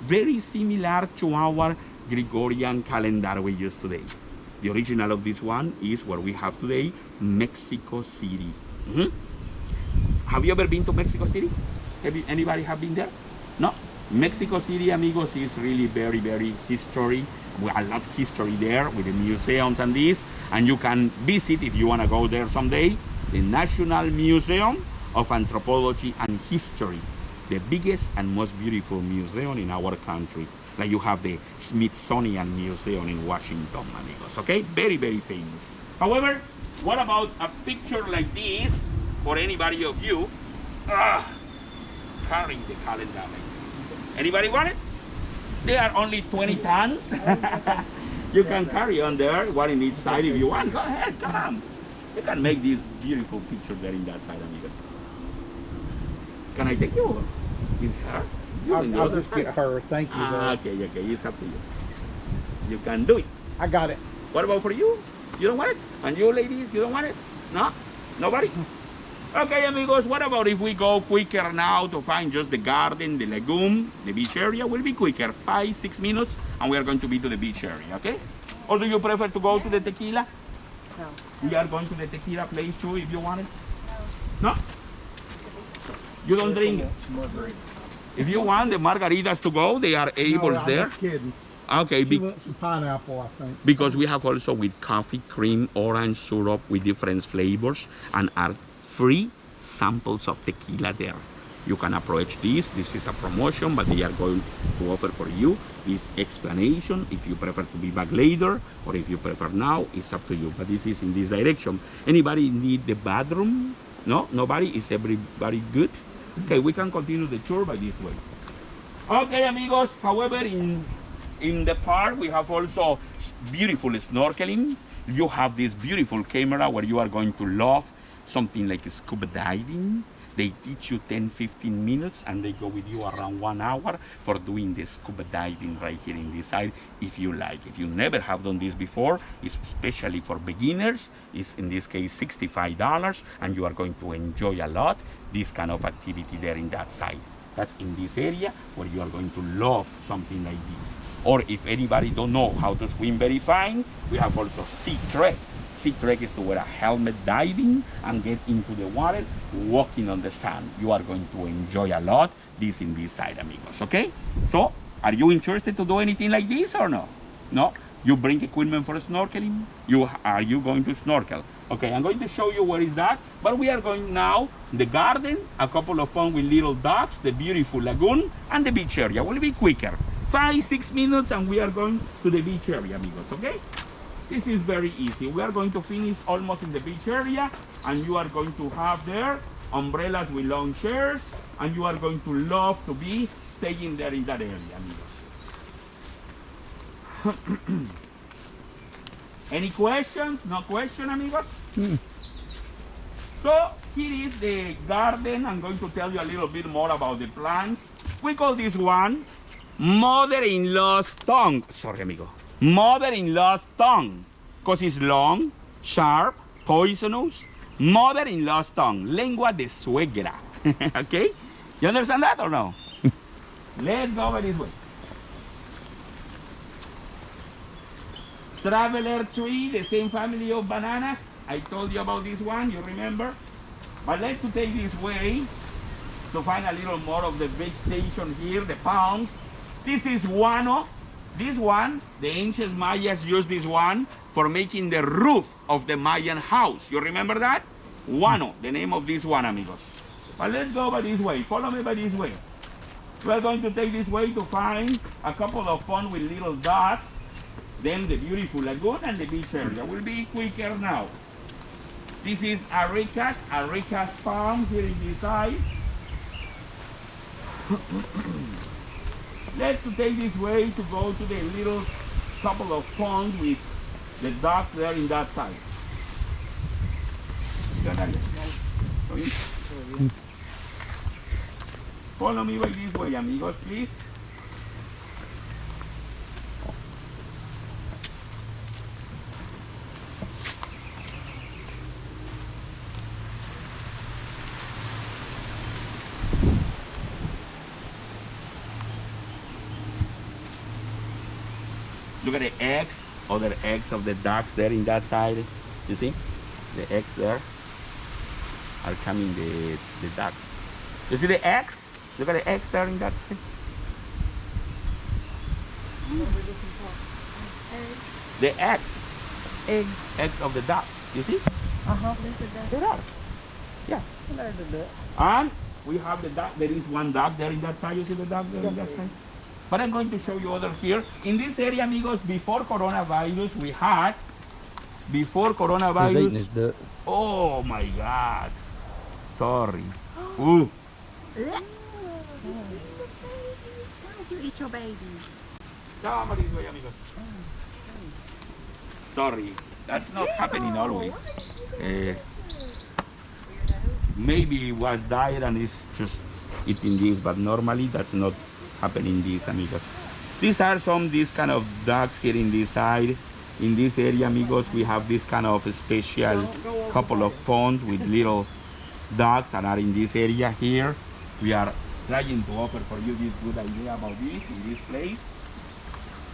Very similar to our Gregorian calendar we use today. The original of this one is where we have today, Mexico City. Have you ever been to Mexico City? Anybody have been there? No? Mexico City, amigos, is really very, very history. A lot of history there with the museums and this. And you can visit, if you want to go there someday, the National Museum of Anthropology and History, the biggest and most beautiful museum in our country. Like you have the Smithsonian Museum in Washington, amigos. Okay, very, very famous. However, what about a picture like this for anybody of you carrying the calendar like this? Anybody want it? They are only 20 tons. You can carry on there, one in each side if you want. Go ahead, come on. You can make this beautiful picture there in that side, amigos. Can I take you? In her? I'll just get her. Thank you. Okay, it's up to you. You can do it. I got it. What about for you? You don't want it? And you ladies, you don't want it? No? Nobody? Okay, amigos, what about if we go quicker now to find just the garden, the lagoon, the beach area? Will be quicker, 5-6 minutes, and we are going to be to the beach area, okay? Or do you prefer to go to the tequila? No. We are going to the tequila place too, if you want it? No? You don't drink it? If you want the margaritas to go, they are able No, I'm there. just kidding. Okay, She wants some pineapple, I think. because we have also with coffee, cream, orange syrup with different flavors, and are free samples of tequila there. You can approach this. This is a promotion, but they are going to offer for you this explanation. If you prefer to be back later, or if you prefer now, it's up to you. But this is in this direction. Anybody need the bathroom? No? Nobody? Is everybody good? Okay, we can continue the tour by this way. Okay, amigos. However, in the park, we have also beautiful snorkeling. You have this beautiful camera where you are going to love something like scuba diving. They teach you 10-15 minutes and they go with you around 1 hour for doing the scuba diving right here in this side if you like. If you never have done this before, it's especially for beginners. It's in this case $65 and you are going to enjoy a lot this kind of activity there in that side. That's in this area where you are going to love something like this. Or if anybody don't know how to swim very fine, we have also sea trek. Sea trek is to wear a helmet diving and get into the water, walking on the sand. You are going to enjoy a lot this in this side, amigos, okay? So, are you interested to do anything like this or no? No? You bring equipment for snorkeling? Are you going to snorkel? Okay, I'm going to show you where is that, but we are going now the garden, a couple of fun with little ducks, the beautiful lagoon, and the beach area. Will be quicker. 5-6 minutes and we are going to the beach area, amigos, okay? This is very easy. We are going to finish almost in the beach area and you are going to have there umbrellas with long chairs and you are going to love to be staying there in that area, amigos. Any questions? No question, amigos? So here is the garden. I'm going to tell you a little bit more about the plants. we call this one mother-in-law's tongue. Sorry, amigo. Mother-in-law's tongue. Because it's long, sharp, poisonous. Mother-in-law's tongue. Lengua de suegra. Okay? You understand that or no? Let's go over this way. Traveler tree, the same family of bananas. I told you about this one, you remember? But let's take this way to find a little more of the vegetation here, the palms. This is guano. This one, the ancient Mayas used this one for making the roof of the Mayan house. You remember that? Guano, the name of this one, amigos. But let's go by this way. Follow me by this way. We're going to take this way to find a couple of ponds with little dots. Then the beautiful lagoon and the beach area. Will be quicker now. This is Areca's farm here in this side. Let's take this way to go to the little couple of ponds with the ducks there in that side. Follow me by this way, amigos, please. Look at the eggs, other eggs of the ducks there in that side. You see? The eggs there are coming the ducks. You see the eggs? Look at the eggs there in that side. The eggs. Eggs. Eggs of the ducks. You see? There's the duck. There are. Yeah. There's the duck. And we have the duck. There is one duck there in that side. You see the duck there in that side? But I'm going to show you other here. In this area, amigos, before coronavirus, we had, before He's eating coronavirus, his duck. oh my God, sorry. Ooh. Don't you eat your baby. Come this way, amigos. Sorry, that's not happening always. Maybe it was diet and it's just eating this, but normally that's not happening this, amigos. These are these kind of ducks here in this side. In this area, amigos, we have this kind of special couple of ponds with little ducks that are in this area here. We are trying to offer for you this good idea about this in this place.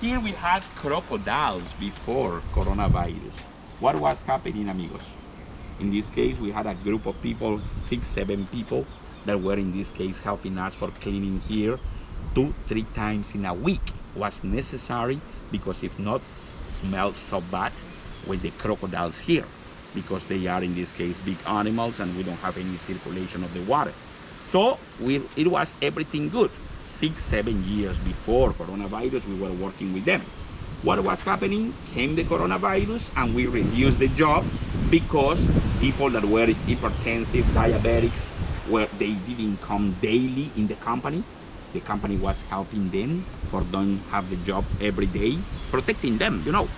Here we had crocodiles before coronavirus. What was happening, amigos? In this case, we had a group of people, 6-7 people, that were in this case helping us for cleaning here 2-3 times in a week was necessary, because if not, smells so bad with the crocodiles here, because they are in this case big animals and we don't have any circulation of the water. So it was everything good. 6-7 years before coronavirus, we were working with them. What was happening? Came the coronavirus and we reduced the job because people that were hypertensive, diabetics, they didn't come daily in the company. The company was helping them for don't have the job every day, protecting them, you know.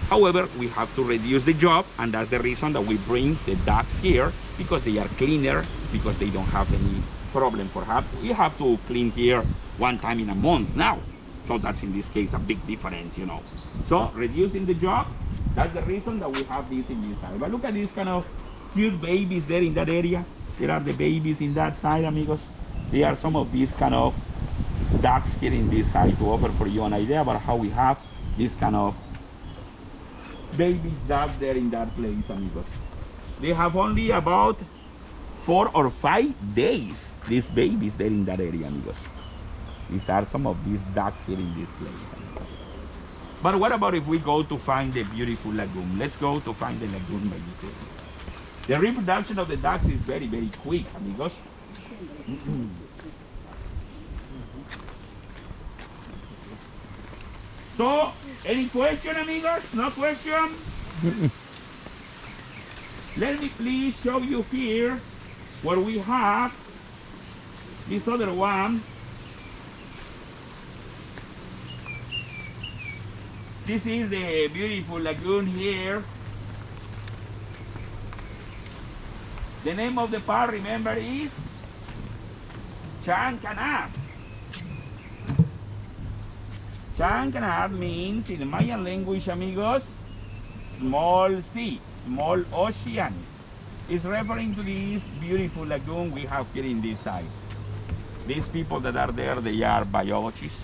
However, we have to reduce the job, and that's the reason that we bring the ducks here, because they are cleaner, because they don't have any problem for we have to clean here 1 time in a month now. So that's in this case a big difference, you know. So reducing the job, that's the reason that we have this in this side. But look at these kind of cute babies there in that area. There are the babies in that side, amigos. They are some of these kind of ducks here in this side, to offer for you an idea about how we have this kind of baby ducks there in that place, amigos. They have only about 4 or 5 days, these babies there in that area, amigos. These are some of these ducks here in this place, amigos. But what about if we go to find the beautiful lagoon? Let's go to find the lagoon by this area. The reproduction of the ducks is very, very quick, amigos. So, any question, amigos? No question? Let me please show you here where we have this other one. This is the beautiful lagoon here. The name of the park, remember, is Chankanaab. Chankanaab means in Mayan language, amigos, small sea, small ocean. It's referring to this beautiful lagoon we have here in this side. These people that are there, they are biologists,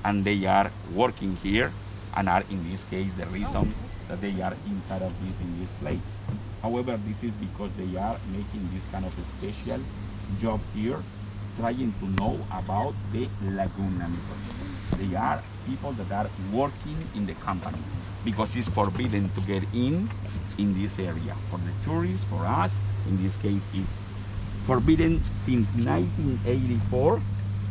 and they are working here, and are in this case the reason that they are inside of this in this place. However, this is because they are making this kind of a special job here, trying to know about the lagoon, amigos. They are people that are working in the company because it's forbidden to get in this area. For the tourists, for us, in this case, it's forbidden since 1984.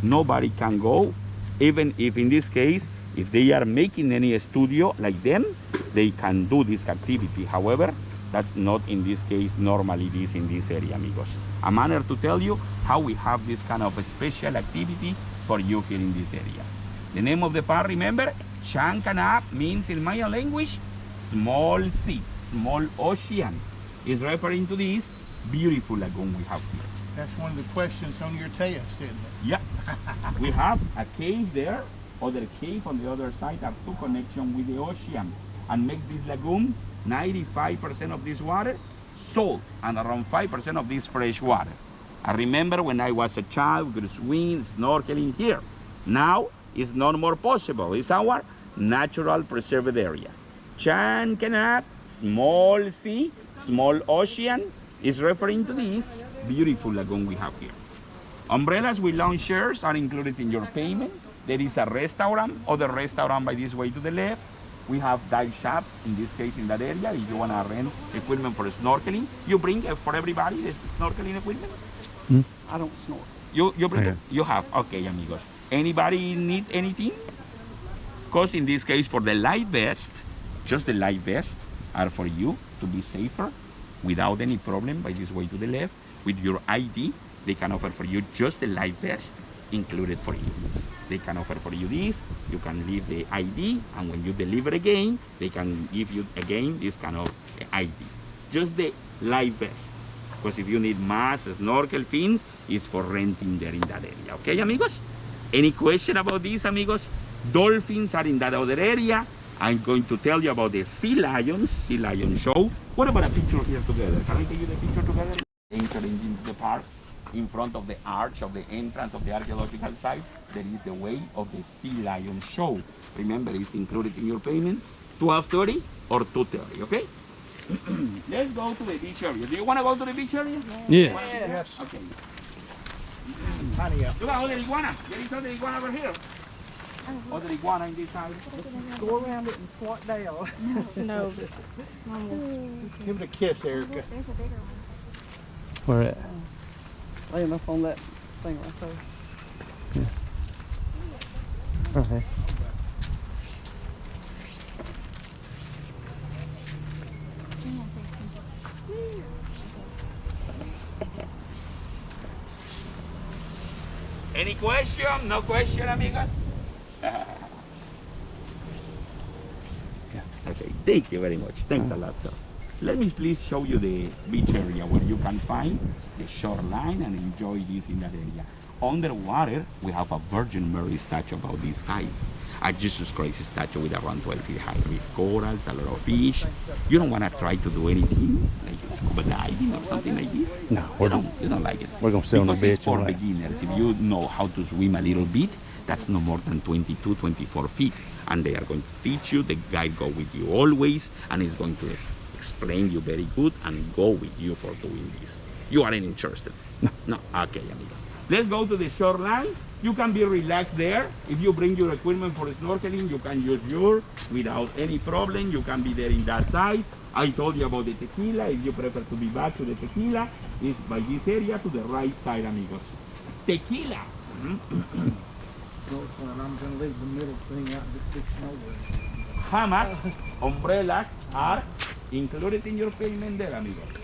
Nobody can go, even if in this case, if they are making any studio like them, they can do this activity. However, that's not in this case normally this in this area, amigos. A manner to tell you how we have this kind of a special activity for you here in this area. The name of the park, remember, Chankanaab means in Mayan language, small sea, small ocean. Is referring to this beautiful lagoon we have here. That's one of the questions on your test, isn't it? Yeah. We have a cave there, other cave on the other side, have two connection with the ocean, and makes this lagoon 95% of this water salt and around 5% of this fresh water. I remember when I was a child, we could swim, snorkeling here. Now it's not more possible. It's our natural preserved area. Chankanaab, small sea, small ocean, is referring to this beautiful lagoon we have here. Umbrellas with lawn chairs are included in your payment. There is a restaurant, other restaurant by this way to the left. We have dive shops, in this case in that area, if you want to rent equipment for snorkeling. You bring for everybody the snorkeling equipment? I don't snort. You bring it? You have, okay, amigos. Anybody need anything? Because in this case, for the life vest, just the life vest are for you to be safer without any problem by this way to the left. With your ID, they can offer for you just the life vest included for you. They can offer for you this, you can leave the ID, and when you deliver again, they can give you again this kind of ID. Just the life vest. Because if you need mask, snorkel, fins, it's for renting there in that area. Okay, amigos? Any question about this, amigos? Dolphins are in that other area. I'm going to tell you about the sea lion show. What about a picture here together? Can I take you the picture together? Entering into the park, in front of the arch of the entrance of the archaeological site, there is the way of the sea lion show. Remember, it's included in your payment, 12:30 or 2:30, okay? Let's go to the beach area. Do you want to go to the beach area? Yes. Yes. Okay. Honey up. Look at other iguana. There is other iguana over here. Other iguana in this side. Go around it and squat down. No. Give it a kiss, Erica. There's a bigger one. Where at? Laying up on that thing right there. Okay. Any question? No question, amigos? Okay, thank you very much. Thanks a lot, sir. Let me please show you the beach area where you can find the shoreline and enjoy this in that area. Underwater, we have a Virgin Mary statue about this size. A Jesus Christ statue with around 12 feet high, with corals, a lot of fish. You don't want to try to do anything like scuba diving or something like this? No, You don't like it. We're gonna sit on the Because it's beach for and relax. beginners. If you know how to swim a little bit, that's no more than 22, 24 feet. And they are going to teach you. The guide go with you always, and is going to explain you very good and go with you for doing this. You aren't interested? No. Okay, amigos. Let's go to the shoreline. You can be relaxed there. If you bring your equipment for snorkeling, you can use yours without any problem. You can be there in that side. I told you about the tequila. If you prefer to be back to the tequila, it's by this area to the right side, amigos. Tequila. I'm gonna leave the middle thing out just fixing over. Hammocks, umbrellas are included in your payment there, amigos.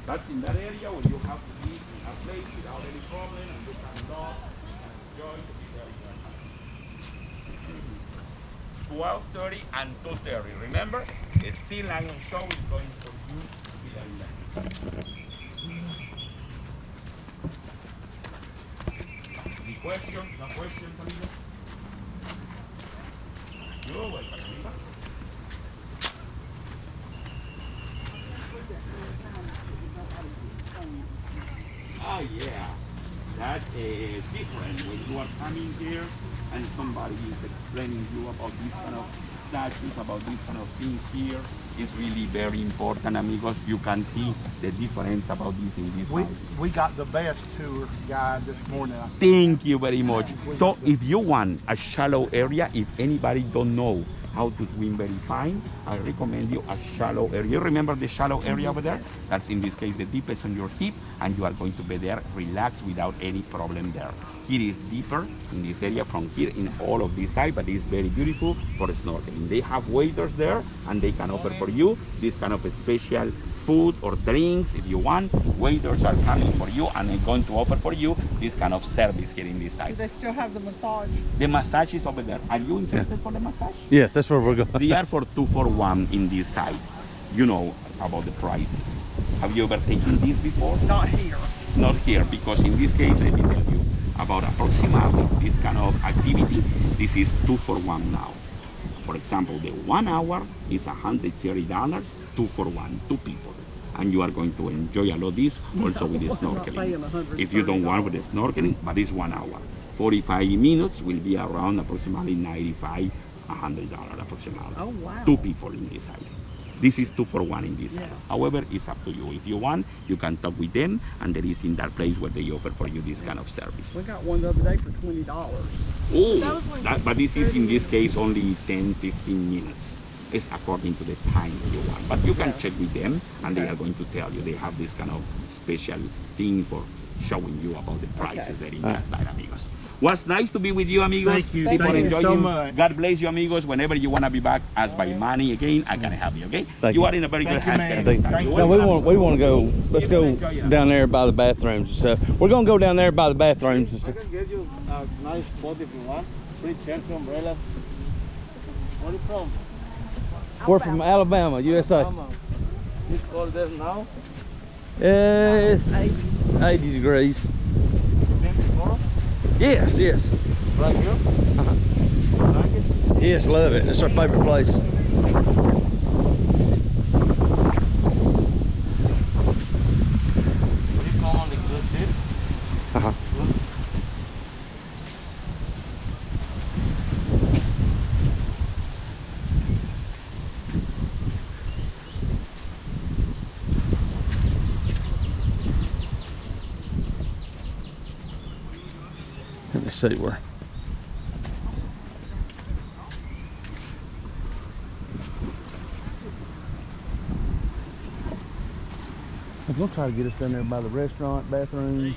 That's in that area where you have to be in a place without any problem, and you can dock and enjoy to be there in that time. 12:30 and 2:30. Remember, the sea lion show is going for you to be there in that. Any questions? No questions, amigos? yeah. That's different when you are coming here and somebody is explaining you about this kind of statues, about this kind of things here. It's really very important, amigos. You can see the difference about this in this house. We got the best tour guide this morning. Thank you very much. So if you want a shallow area, if anybody don't know how to swim very fine, I recommend you a shallow area. You remember the shallow area over there? That's in this case the deepest on your hip, and you are going to be there relaxed without any problem there. Here is deeper in this area from here in all of this side, but it's very beautiful for snorkeling. They have waiters there, and they can offer for you this kind of a special food or drinks if you want. Waiters are coming for you and they're going to offer for you this kind of service here in this side. Do they still have the massage? The massage is over there. Are you interested for the massage? Yes, that's where we're going. They are for 2 for 1 in this side. You know about the prices. Have you ever taken this before? Not here. Not here, because in this case, let me tell you about approximately this kind of activity. This is 2 for 1 now. For example, the 1 hour is $130, 2 for 1, 2 people. And you are going to enjoy a lot of this also with the snorkeling. If you don't want with the snorkeling, but it's 1 hour. 45 minutes will be around approximately $95, $100 approximately. Oh, wow. 2 people in this side. This is 2 for 1 in this side. However, it's up to you. If you want, you can talk with them, and there is in that place where they offer for you this kind of service. We got one the other day for $20. Oh, but this is in this case only 10, 15 minutes. It's according to the time you want. But you can check with them, and they are going to tell you. They have this kind of special thing for showing you about the prices there in that side, amigos. Was nice to be with you, amigos. Thank you. Keep on Thank you enjoying. so much. God bless you, amigos. Whenever you want to be back, ask by money again. I can help you, okay? Thank You you. are in a very good Thank you, hands. man. Karen. Thank you. No, we want to go. Let's go down there by the bathrooms and stuff. We're gonna go down there by the bathrooms and I stuff. can get you a nice spot if you want. Free chairs, umbrella. Where are you from? We're from Alabama, USA. Mama. It's cold there now. It's 80 degrees. Been before? Yes, yes. Right here? Like it? Yes, love it. It's our favorite place. Will you come on the cruise ship? Uh-huh. Let me see where. I'm gonna try to get us down there by the restaurant, bathrooms.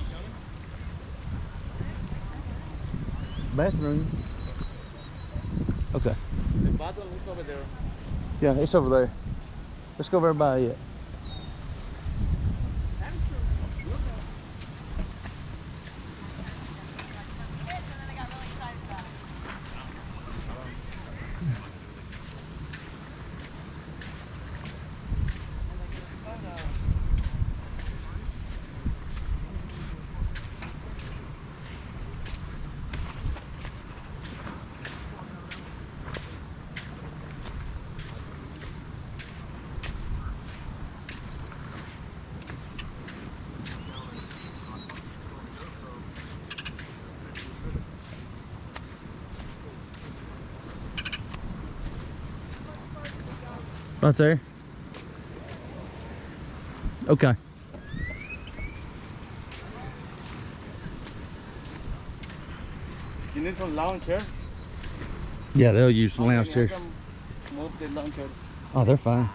Bathrooms. Okay. The bathroom is over there. Yeah, it's over there. Let's go over by it. Right there. Okay. You need some lounge chairs? Yeah, they'll use some lounge I chairs. can move the lounge chairs Oh, they're fine.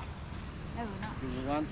if you want.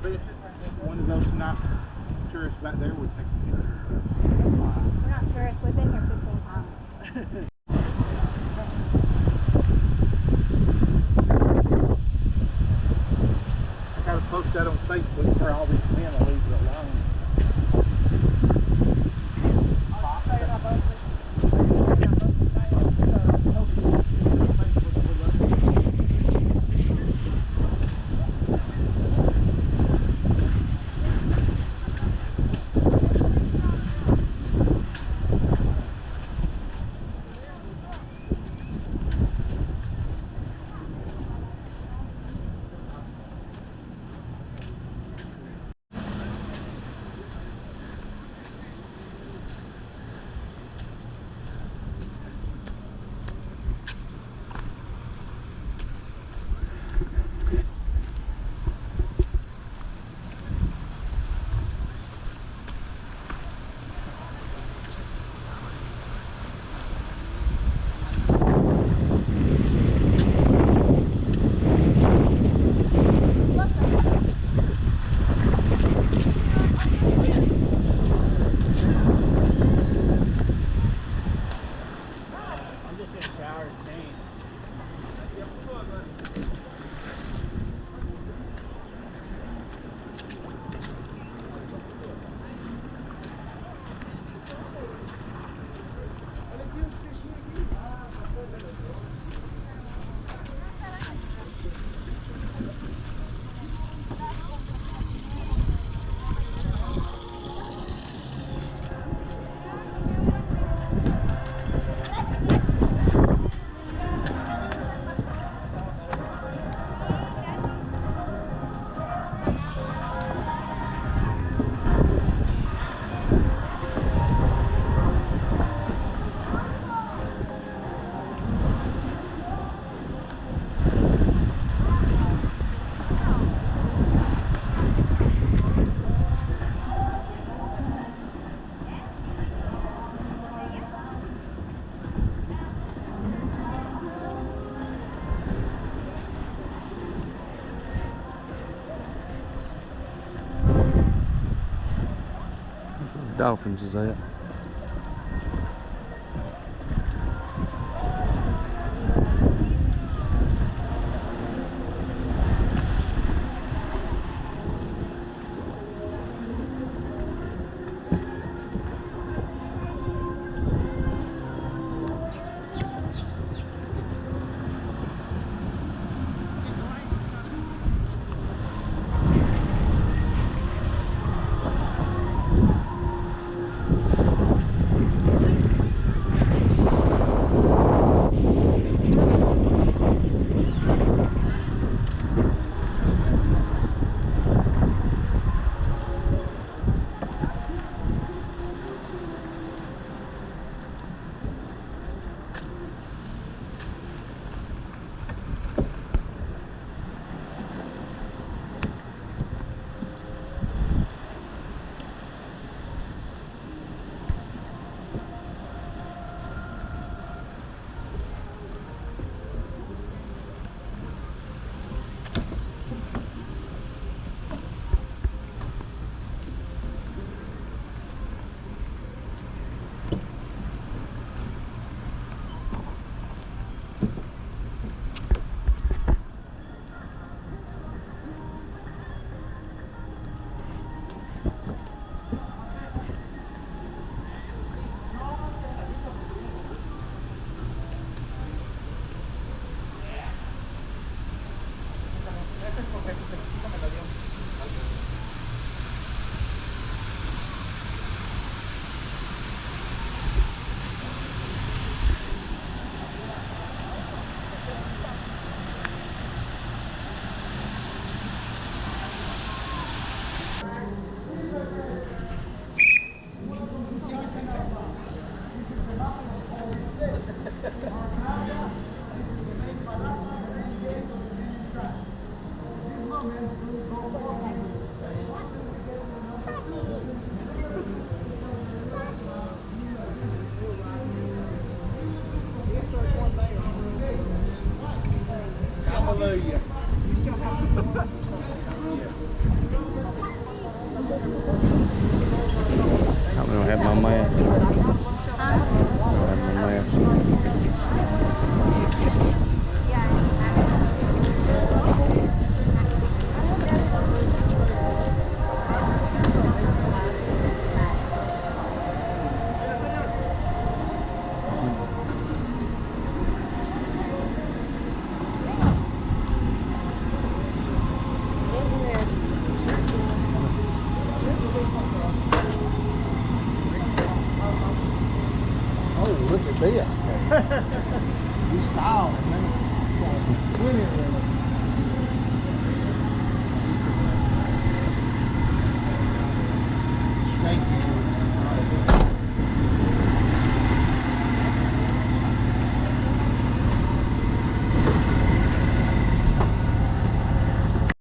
bet one of those nice tourists back there would take a picture. We're not tourists. We've been here 15 times. I gotta post that on Facebook for all these men to leave it alone. Dolphins is that? exactly what I